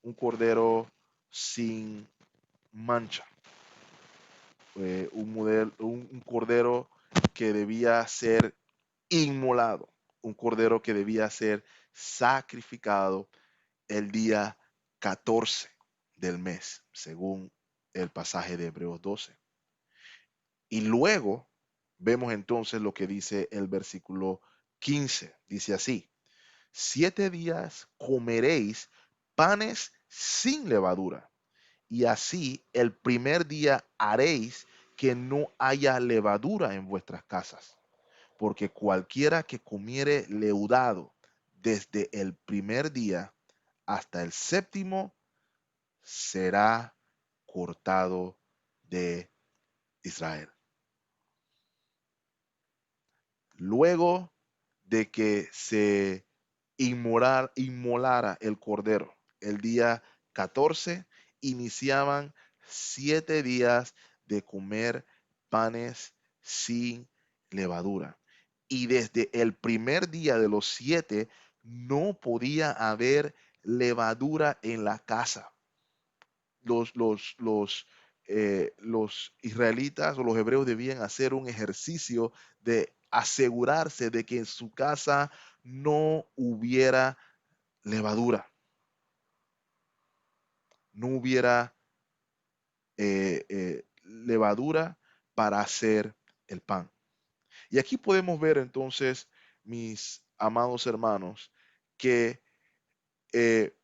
un cordero sin mancha, un cordero que debía ser inmolado, un cordero que debía ser sacrificado el día 14 del mes, según el pasaje de Hebreos 12. Y luego vemos entonces lo que dice el versículo 15. Dice así: 7 días comeréis panes sin levadura, y así el primer día haréis que no haya levadura en vuestras casas, porque cualquiera que comiere leudado desde el primer día hasta el séptimo será cortado de Israel. Luego de que se inmolara el cordero el día 14, iniciaban 7 días de comer panes sin levadura. Y desde el primer día de los 7 no podía haber levadura en la casa. Los israelitas o los hebreos debían hacer un ejercicio de asegurarse de que en su casa no hubiera levadura, no hubiera levadura para hacer el pan. Y aquí podemos ver entonces, mis amados hermanos, que eh,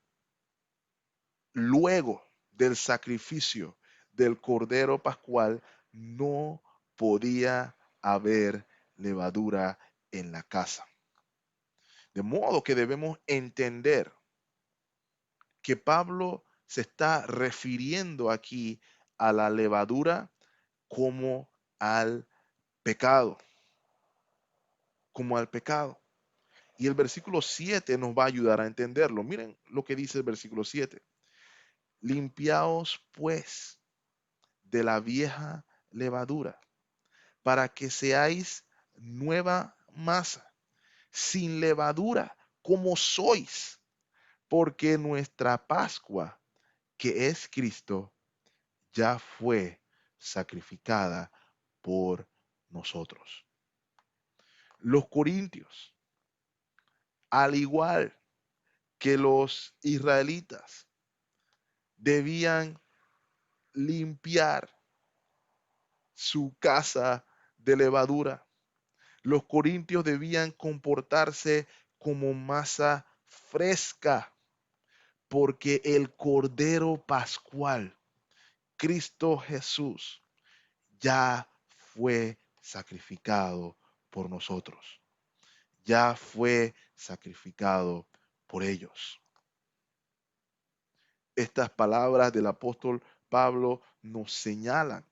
luego del sacrificio del Cordero Pascual no podía haber levadura en la casa. De modo que debemos entender que Pablo se está refiriendo aquí a la levadura como al pecado, como al pecado. Y el versículo 7 nos va a ayudar a entenderlo. Miren lo que dice el versículo 7. Limpiaos pues de la vieja levadura, para que seáis nueva masa, sin levadura, como sois, porque nuestra Pascua, que es Cristo, ya fue sacrificada por nosotros. Los corintios, al igual que los israelitas, debían limpiar su casa de levadura. Los corintios debían comportarse como masa fresca, porque el Cordero Pascual, Cristo Jesús, ya fue sacrificado por nosotros. Ya fue sacrificado por ellos. Estas palabras del apóstol Pablo nos señalan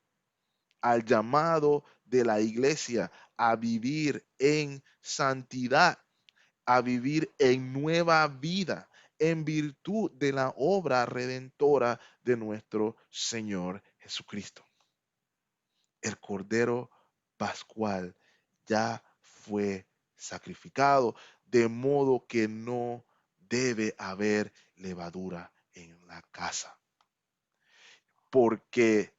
al llamado de la iglesia a vivir en santidad, a vivir en nueva vida, en virtud de la obra redentora de nuestro Señor Jesucristo. El Cordero Pascual ya fue sacrificado, de modo que no debe haber levadura en la casa, porque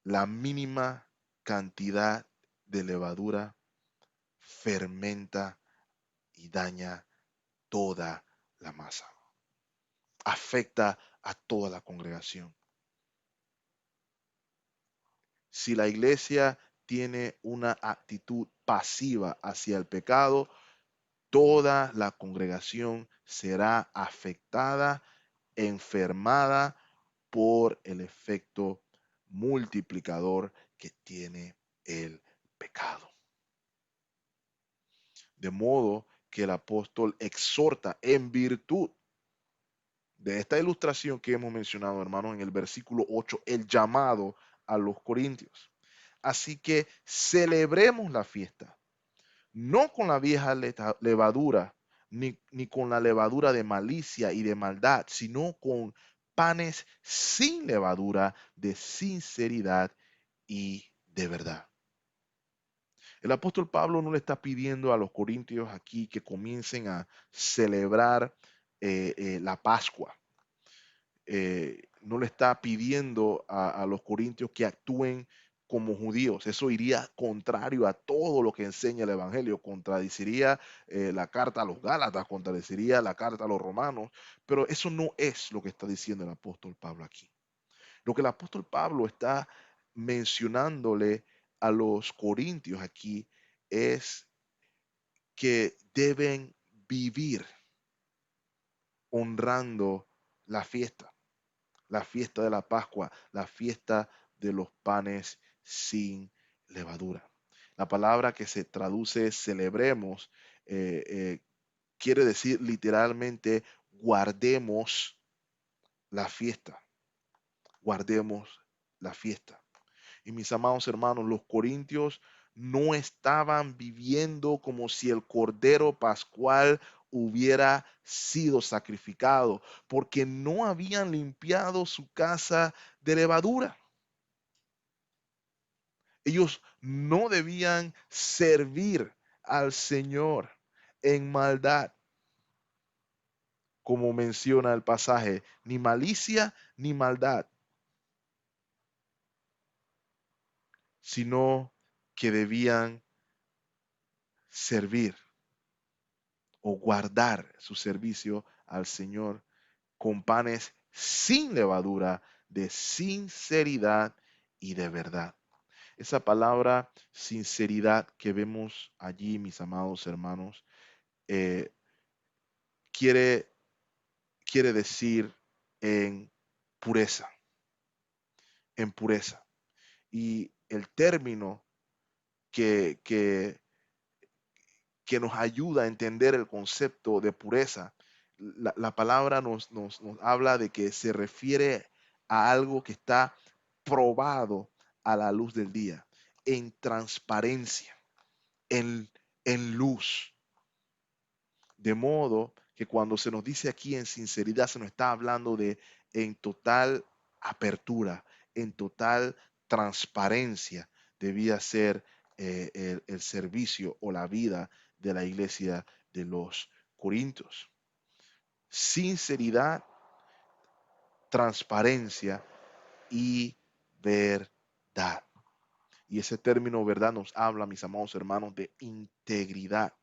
la mínima cantidad de levadura fermenta y daña toda la masa, afecta a toda la congregación. Si la iglesia tiene una actitud pasiva hacia el pecado, toda la congregación será afectada, enfermada por el efecto multiplicador que tiene el pecado. De modo que el apóstol exhorta en virtud de esta ilustración que hemos mencionado, hermanos, en el versículo 8, el llamado a los corintios. Así que celebremos la fiesta, no con la vieja levadura, ni con la levadura de malicia y de maldad, sino con panes sin levadura, de sinceridad y de verdad. El apóstol Pablo no le está pidiendo a los corintios aquí que comiencen a celebrar la Pascua. No le está pidiendo a los corintios que actúen como judíos. Eso iría contrario a todo lo que enseña el Evangelio. Contradeciría la carta a los Gálatas, contradeciría la carta a los romanos. Pero eso no es lo que está diciendo el apóstol Pablo aquí. Lo que el apóstol Pablo está mencionándole a los corintios aquí es que deben vivir honrando la fiesta de la Pascua, la fiesta de los panes sin levadura. La palabra que se traduce celebremos quiere decir literalmente guardemos la fiesta, guardemos la fiesta. Y mis amados hermanos, los corintios no estaban viviendo como si el Cordero Pascual hubiera sido sacrificado, porque no habían limpiado su casa de levadura. Ellos no debían servir al Señor en maldad, como menciona el pasaje, ni malicia ni maldad, sino que debían servir o guardar su servicio al Señor con panes sin levadura, de sinceridad y de verdad. Esa palabra sinceridad que vemos allí, mis amados hermanos, eh, quiere, quiere decir en pureza, en pureza. Y el término que, que, que nos ayuda a entender el concepto de pureza, la palabra nos habla de que se refiere a algo que está probado a la luz del día, en transparencia, en, en luz. De modo que cuando se nos dice aquí en sinceridad, se nos está hablando de en total apertura, en total transparencia, debía ser el servicio o la vida de la iglesia de los Corintios. Sinceridad, transparencia y verdad. Y ese término verdad nos habla, mis amados hermanos, de integridad.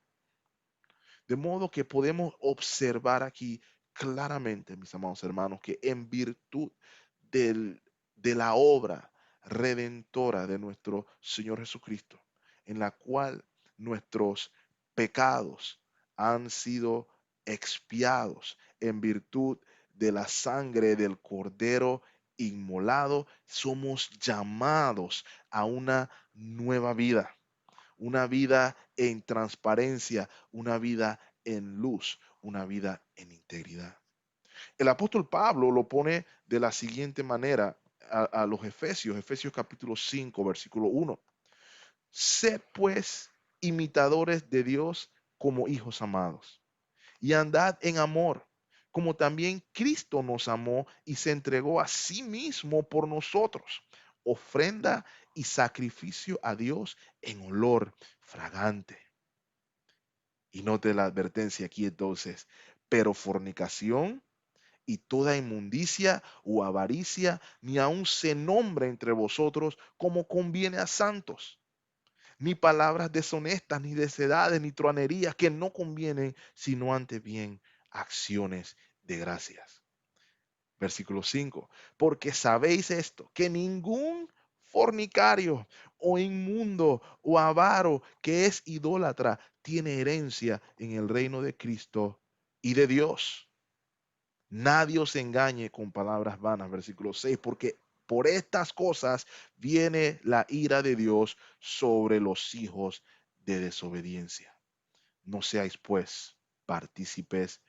De modo que podemos observar aquí claramente, mis amados hermanos, que en virtud del- de la obra redentora de nuestro Señor Jesucristo, en la cual nuestros pecados han sido expiados en virtud de la sangre del Cordero inmolado, somos llamados a una vida en transparencia, una vida en luz, una vida en integridad. El apóstol Pablo lo pone de la siguiente manera a los Efesios, Efesios capítulo 5, versículo 1. Sed pues imitadores de Dios como hijos amados y andad en amor, como también Cristo nos amó y se entregó a sí mismo por nosotros, ofrenda y sacrificio a Dios en olor fragante. Y note la advertencia aquí entonces, pero fornicación y toda inmundicia o avaricia, ni aun se nombre entre vosotros como conviene a santos, ni palabras deshonestas, ni necedades, ni truanerías que no convienen, sino antes bien acciones de gracias. Versículo 5. Porque sabéis esto, que ningún fornicario o inmundo o avaro que es idólatra tiene herencia en el reino de Cristo y de Dios. Nadie os engañe con palabras vanas, versículo 6, porque por estas cosas viene la ira de Dios sobre los hijos de desobediencia. No seáis pues partícipes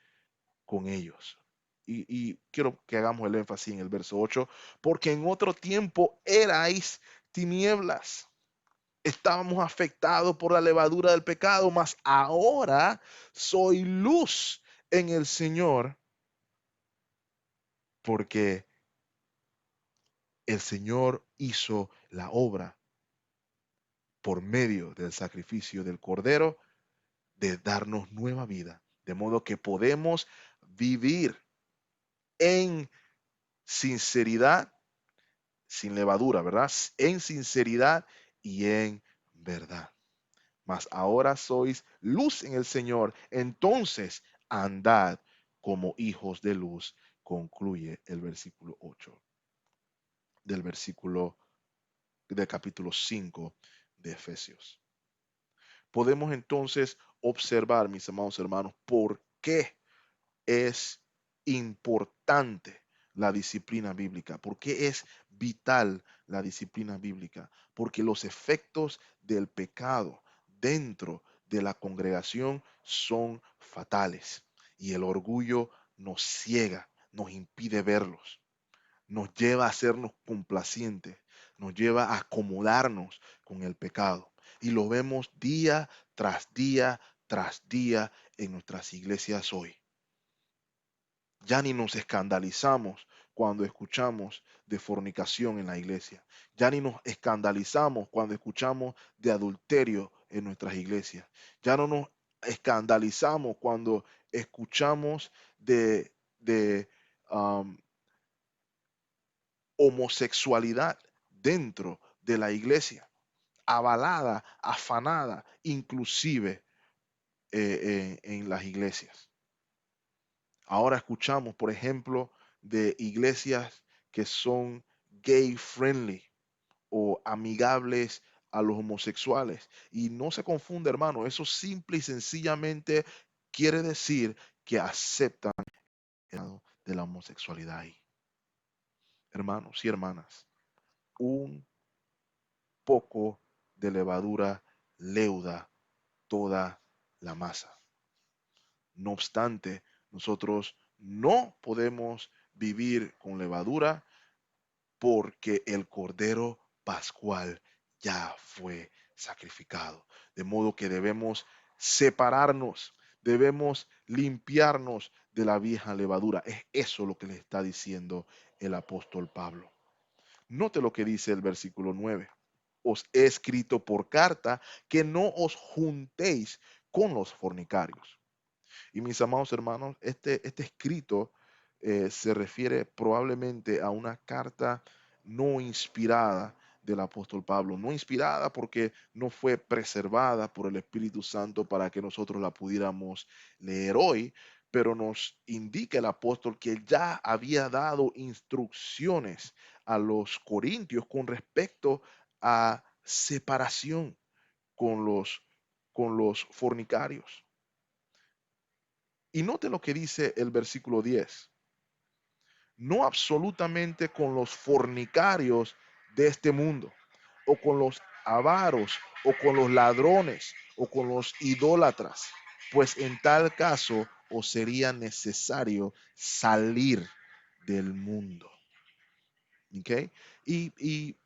con ellos. Y quiero que hagamos el énfasis en el verso 8, porque en otro tiempo erais tinieblas. Estábamos afectados por la levadura del pecado, mas ahora soy luz en el Señor, porque el Señor hizo la obra por medio del sacrificio del Cordero de darnos nueva vida, de modo que podemos vivir en sinceridad, sin levadura, ¿verdad? En sinceridad y en verdad. Mas ahora sois luz en el Señor, entonces andad como hijos de luz, concluye el versículo 8 del versículo del capítulo 5 de Efesios. Podemos entonces observar, mis amados hermanos, por qué es importante la disciplina bíblica, por qué es vital la disciplina bíblica, porque los efectos del pecado dentro de la congregación son fatales y el orgullo nos ciega, nos impide verlos, nos lleva a hacernos complacientes, nos lleva a acomodarnos con el pecado. Y lo vemos día tras día en nuestras iglesias hoy. Ya ni nos escandalizamos cuando escuchamos de fornicación en la iglesia. Ya ni nos escandalizamos cuando escuchamos de adulterio en nuestras iglesias. Ya no nos escandalizamos cuando escuchamos de homosexualidad dentro de la iglesia, avalada, afanada, inclusive en las iglesias. Ahora escuchamos, por ejemplo, de iglesias que son gay friendly o amigables a los homosexuales. Y no se confunde, hermano, eso simple y sencillamente quiere decir que aceptan el pecado de la homosexualidad ahí. Hermanos y hermanas, un poco de levadura leuda toda la masa. No obstante, nosotros no podemos vivir con levadura porque el Cordero Pascual ya fue sacrificado. De modo que debemos separarnos, debemos limpiarnos de la vieja levadura. Es eso lo que le está diciendo el apóstol Pablo. Note lo que dice el versículo 9. Os he escrito por carta que no os juntéis con los fornicarios. Y mis amados hermanos, este escrito se refiere probablemente a una carta no inspirada del apóstol Pablo, no inspirada porque no fue preservada por el Espíritu Santo para que nosotros la pudiéramos leer hoy, pero nos indica el apóstol que ya había dado instrucciones a los corintios con respecto a separación con los fornicarios. Y note lo que dice el versículo 10: no absolutamente con los fornicarios de este mundo, o con los avaros, o con los ladrones, o con los idólatras, pues en tal caso os sería necesario salir del mundo. ¿Ok? Y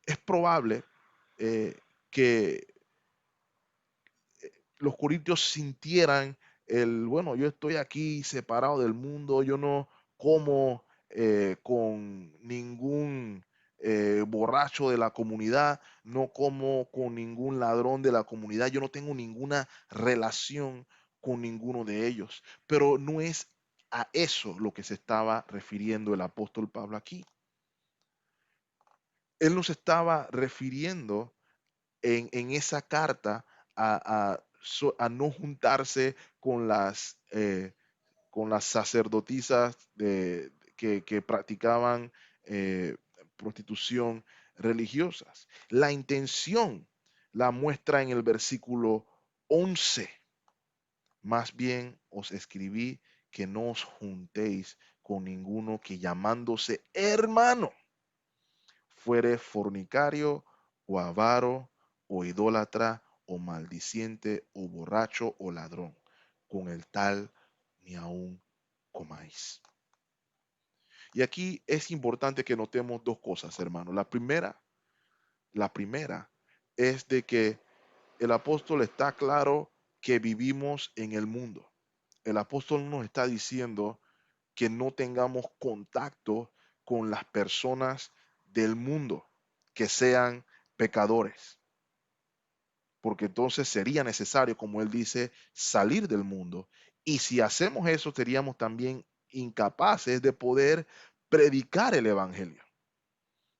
es probable eh, que los corintios sintieran bueno, yo estoy aquí separado del mundo, yo no como con ningún borracho de la comunidad, no como con ningún ladrón de la comunidad, yo no tengo ninguna relación con ninguno de ellos. Pero no es a eso lo que se estaba refiriendo el apóstol Pablo aquí. Él nos estaba refiriendo en esa carta a no juntarse con las sacerdotisas que practicaban eh, prostitución religiosas. La intención la muestra en el versículo 11. Más bien os escribí que no os juntéis con ninguno que llamándose hermano fuere fornicario o avaro o idólatra o maldiciente o borracho o ladrón. Con el tal ni aun comáis. Y aquí es importante que notemos dos cosas, hermano. La primera es de que el apóstol está claro que vivimos en el mundo. El apóstol nos está diciendo que no tengamos contacto con las personas del mundo que sean pecadores, porque entonces sería necesario, como él dice, salir del mundo. Y si hacemos eso, seríamos también incapaces de poder predicar el evangelio.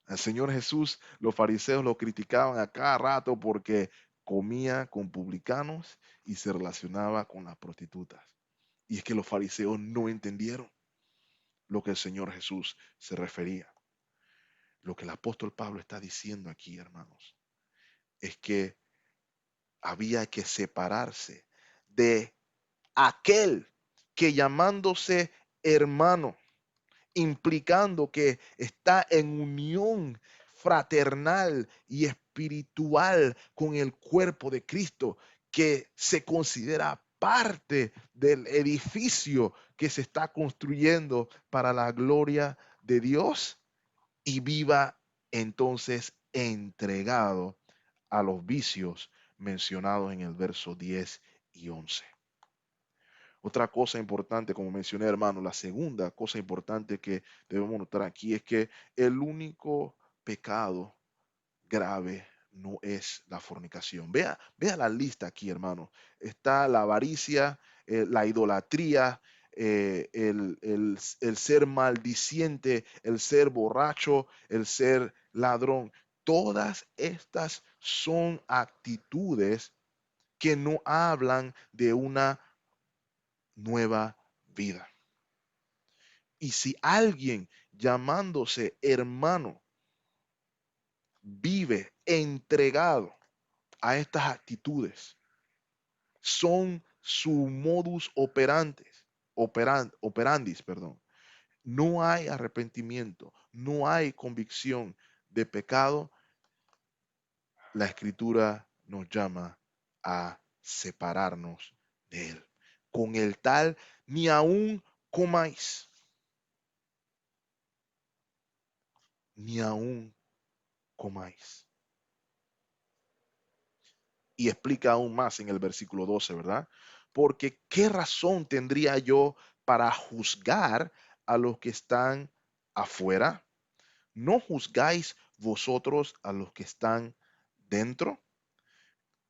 Al Señor Jesús, los fariseos lo criticaban a cada rato porque comía con publicanos y se relacionaba con las prostitutas. Y es que los fariseos no entendieron lo que el Señor Jesús se refería. Lo que el apóstol Pablo está diciendo aquí, hermanos, es que había que separarse de aquel que llamándose hermano, implicando que está en unión fraternal y espiritual con el cuerpo de Cristo, que se considera parte del edificio que se está construyendo para la gloria de Dios, y viva entonces entregado a los vicios mencionados en el verso 10 y 11. Otra cosa importante, como mencioné, hermano, la segunda cosa importante que debemos notar aquí es que el único pecado grave no es la fornicación. Vea la lista aquí, hermano. Está la avaricia, la idolatría, el ser maldiciente, el ser borracho, el ser ladrón. Todas estas son actitudes que no hablan de una nueva vida. Y si alguien llamándose hermano vive entregado a estas actitudes, son su modus operandis, perdón. No hay arrepentimiento, no hay convicción de pecado. La escritura nos llama a separarnos de él. Con el tal ni aún comáis, ni aún comáis. Y explica aún más en el versículo 12, ¿verdad? Porque ¿qué razón tendría yo para juzgar a los que están afuera? ¿No juzgáis vosotros a los que están dentro?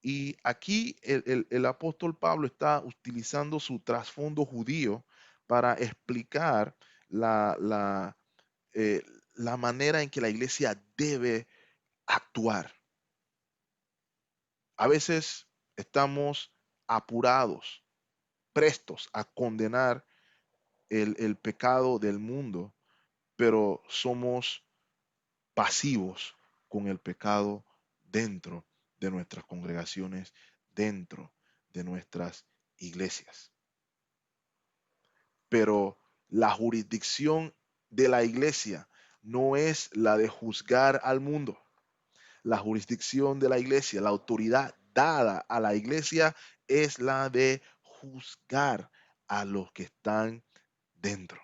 Y aquí el apóstol Pablo está utilizando su trasfondo judío para explicar la, la, eh, la manera en que la iglesia debe actuar. A veces estamos apurados prestos a condenar el pecado del mundo, pero somos pasivos con el pecado dentro de nuestras congregaciones, dentro de nuestras iglesias. Pero la jurisdicción de la iglesia no es la de juzgar al mundo. La jurisdicción de la iglesia, la autoridad dada a la iglesia es la de juzgar a los que están dentro.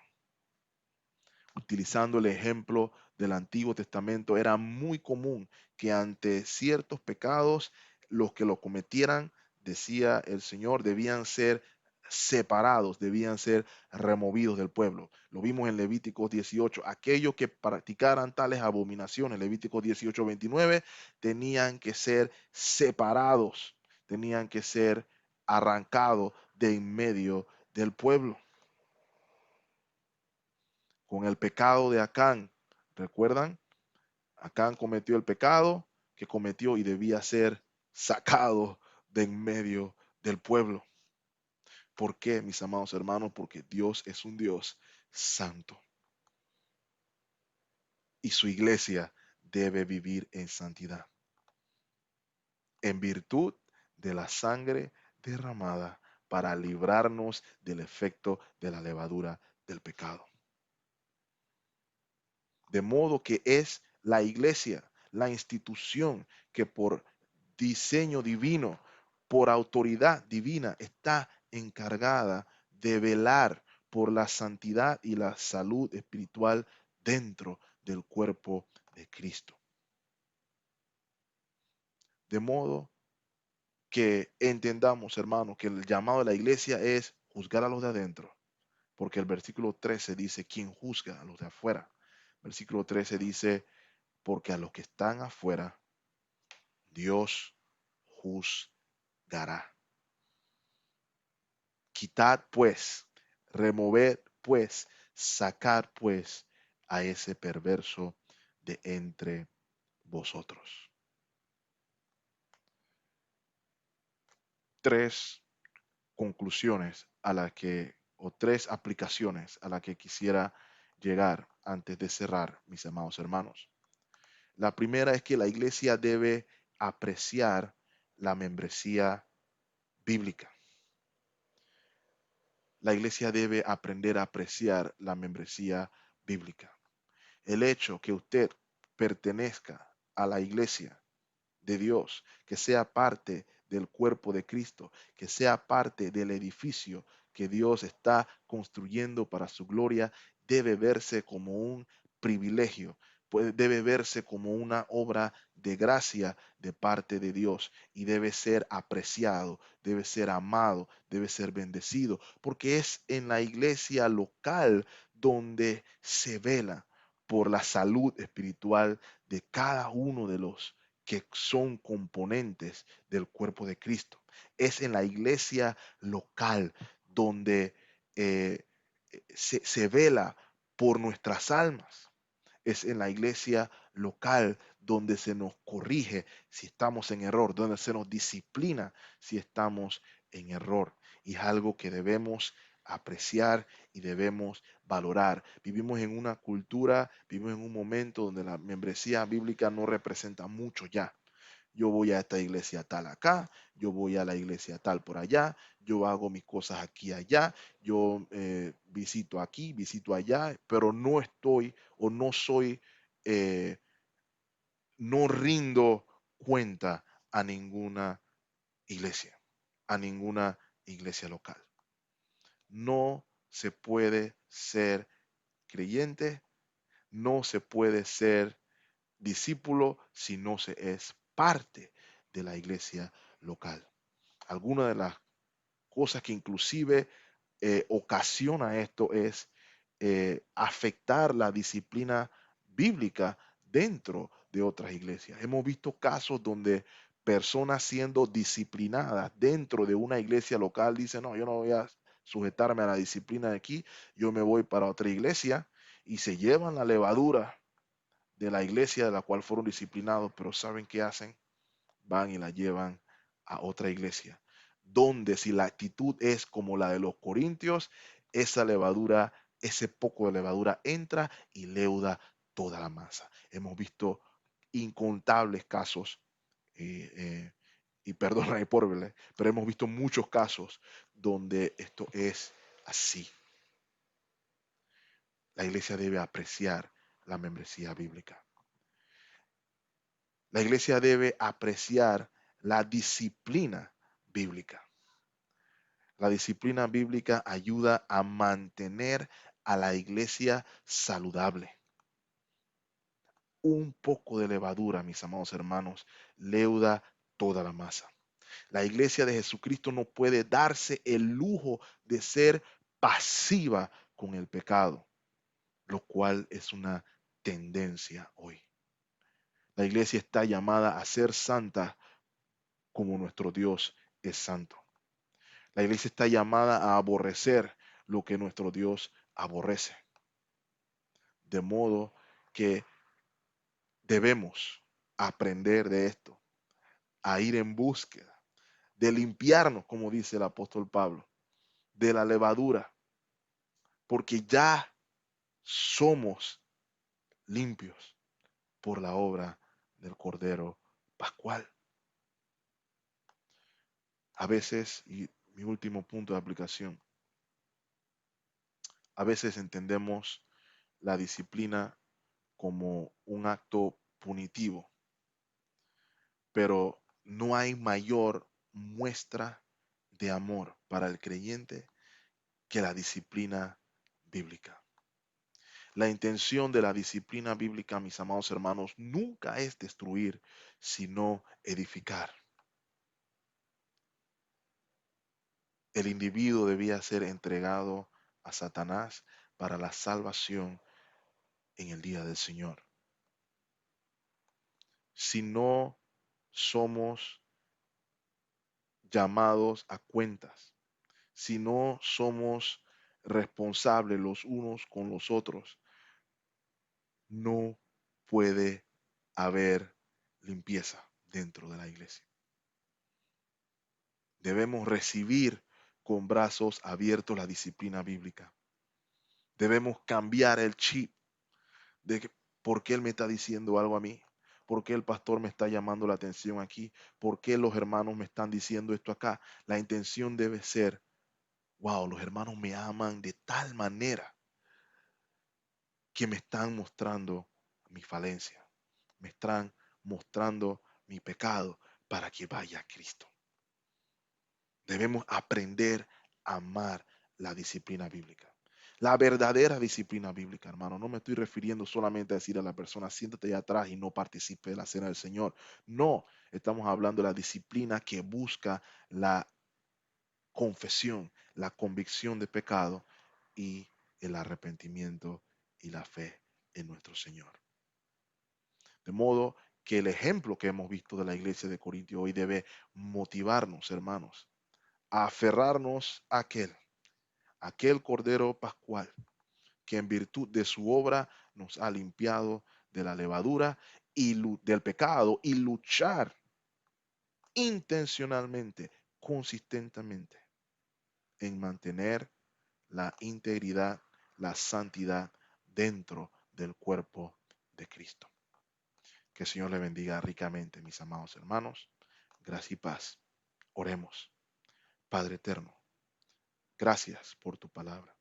Utilizando el ejemplo del Antiguo Testamento, era muy común que ante ciertos pecados, los que lo cometieran, decía el Señor, debían ser separados, debían ser removidos del pueblo. Lo vimos en Levítico 18. Aquellos que practicaran tales abominaciones, Levítico 18:29, tenían que ser separados, tenían que ser arrancados de en medio del pueblo. Con el pecado de Acán. ¿Recuerdan? Acán cometió el pecado que cometió y debía ser sacado de en medio del pueblo. ¿Por qué, mis amados hermanos? Porque Dios es un Dios santo y su iglesia debe vivir en santidad, en virtud de la sangre derramada para librarnos del efecto de la levadura del pecado. De modo que es la iglesia, la institución que por diseño divino, por autoridad divina, está encargada de velar por la santidad y la salud espiritual dentro del cuerpo de Cristo. De modo que entendamos, hermanos, que el llamado de la iglesia es juzgar a los de adentro, porque el versículo 13 dice, ¿quién juzga a los de afuera? Versículo 13 dice, porque a los que están afuera, Dios juzgará. Quitad pues, removed pues, sacar pues a ese perverso de entre vosotros. Tres conclusiones a las que, o tres aplicaciones a las que quisiera llegar antes de cerrar, mis amados hermanos. La primera es que la iglesia debe apreciar la membresía bíblica. La iglesia debe aprender a apreciar la membresía bíblica. El hecho que usted pertenezca a la iglesia de Dios, que sea parte del cuerpo de Cristo, que sea parte del edificio que Dios está construyendo para su gloria, debe verse como un privilegio, debe verse como una obra de gracia de parte de Dios y debe ser apreciado, debe ser amado, debe ser bendecido, porque es en la iglesia local donde se vela por la salud espiritual de cada uno de los que son componentes del cuerpo de Cristo. Es en la iglesia local donde se vela por nuestras almas. Es en la iglesia local donde se nos corrige si estamos en error, donde se nos disciplina si estamos en error. Y es algo que debemos apreciar y debemos valorar. Vivimos en una cultura, vivimos en un momento donde la membresía bíblica no representa mucho ya. Yo voy a esta iglesia tal acá, yo voy a la iglesia tal por allá, yo hago mis cosas aquí allá, yo visito aquí, visito allá, pero no estoy o no soy, eh, no rindo cuenta a ninguna iglesia, a ninguna iglesia local. No se puede ser creyente, no se puede ser discípulo si no se es parte de la iglesia local. Algunas de las cosas que inclusive ocasiona esto es afectar la disciplina bíblica dentro de otras iglesias. Hemos visto casos donde personas siendo disciplinadas dentro de una iglesia local dicen, no, yo no voy a sujetarme a la disciplina de aquí, yo me voy para otra iglesia y se llevan la levadura de la iglesia de la cual fueron disciplinados, pero ¿saben qué hacen? Van y la llevan a otra iglesia, donde si la actitud es como la de los corintios, esa levadura, ese poco de levadura entra y leuda toda la masa. Hemos visto incontables casos, eh, eh, y perdona por verle, pero hemos visto muchos casos donde esto es así. La iglesia debe apreciar la membresía bíblica. La iglesia debe apreciar la disciplina bíblica. La disciplina bíblica ayuda a mantener a la iglesia saludable. Un poco de levadura, mis amados hermanos, leuda toda la masa. La iglesia de Jesucristo no puede darse el lujo de ser pasiva con el pecado, lo cual es una tendencia hoy. La iglesia está llamada a ser santa como nuestro Dios es santo. La iglesia está llamada a aborrecer lo que nuestro Dios aborrece. De modo que debemos aprender de esto, a ir en búsqueda, de limpiarnos, como dice el apóstol Pablo, de la levadura, porque ya somos limpios por la obra del Cordero Pascual. A veces, y mi último punto de aplicación, a veces entendemos la disciplina como un acto punitivo, pero no hay mayor muestra de amor para el creyente que la disciplina bíblica. La intención de la disciplina bíblica, mis amados hermanos, nunca es destruir, sino edificar. El individuo debía ser entregado a Satanás para la salvación en el día del Señor. Si no somos llamados a cuentas, si no somos responsables los unos con los otros, no puede haber limpieza dentro de la iglesia. Debemos recibir con brazos abiertos la disciplina bíblica. Debemos cambiar el chip de que, por qué él me está diciendo algo a mí, por qué el pastor me está llamando la atención aquí, por qué los hermanos me están diciendo esto acá. La intención debe ser, wow, los hermanos me aman de tal manera que me están mostrando mi falencia, me están mostrando mi pecado para que vaya a Cristo. Debemos aprender a amar la disciplina bíblica. La verdadera disciplina bíblica, hermano. No me estoy refiriendo solamente a decir a la persona, siéntate allá atrás y no participe de la cena del Señor. No, estamos hablando de la disciplina que busca la confesión, la convicción de pecado y el arrepentimiento y la fe en nuestro Señor. De modo que el ejemplo que hemos visto de la iglesia de Corintio hoy debe motivarnos, hermanos, a aferrarnos a aquel Cordero Pascual, que en virtud de su obra nos ha limpiado de la levadura y del pecado, y luchar intencionalmente, consistentemente, en mantener la integridad, la santidad dentro del cuerpo de Cristo. Que el Señor le bendiga ricamente, mis amados hermanos. Gracia y paz. Oremos. Padre eterno, gracias por tu palabra.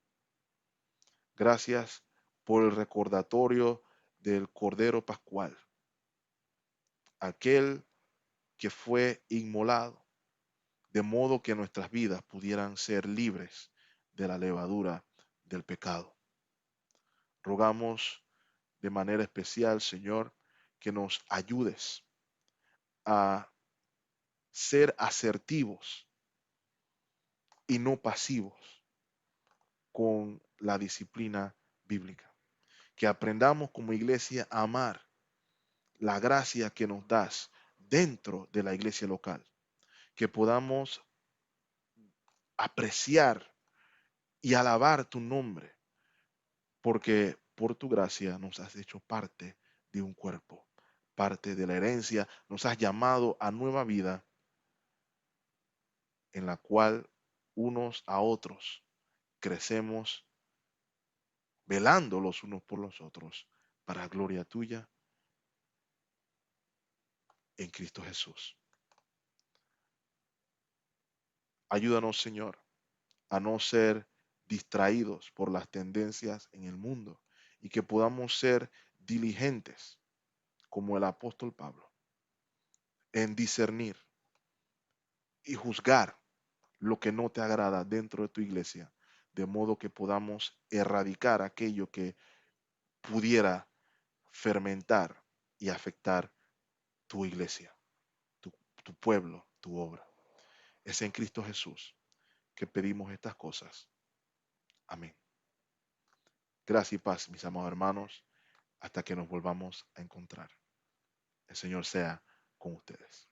Gracias por el recordatorio del Cordero Pascual, aquel que fue inmolado, de modo que nuestras vidas pudieran ser libres de la levadura del pecado. Rogamos de manera especial, Señor, que nos ayudes a ser asertivos y no pasivos con la disciplina bíblica. Que aprendamos como iglesia a amar la gracia que nos das dentro de la iglesia local. Que podamos apreciar y alabar tu nombre, porque por tu gracia nos has hecho parte de un cuerpo, parte de la herencia, nos has llamado a nueva vida en la cual unos a otros crecemos velando los unos por los otros para gloria tuya en Cristo Jesús. Ayúdanos, Señor, a no ser distraídos por las tendencias en el mundo y que podamos ser diligentes como el apóstol Pablo en discernir y juzgar lo que no te agrada dentro de tu iglesia, de modo que podamos erradicar aquello que pudiera fermentar y afectar tu iglesia, tu, tu pueblo, tu obra. Es en Cristo Jesús que pedimos estas cosas. Amén. Gracias y paz, mis amados hermanos, hasta que nos volvamos a encontrar. El Señor sea con ustedes.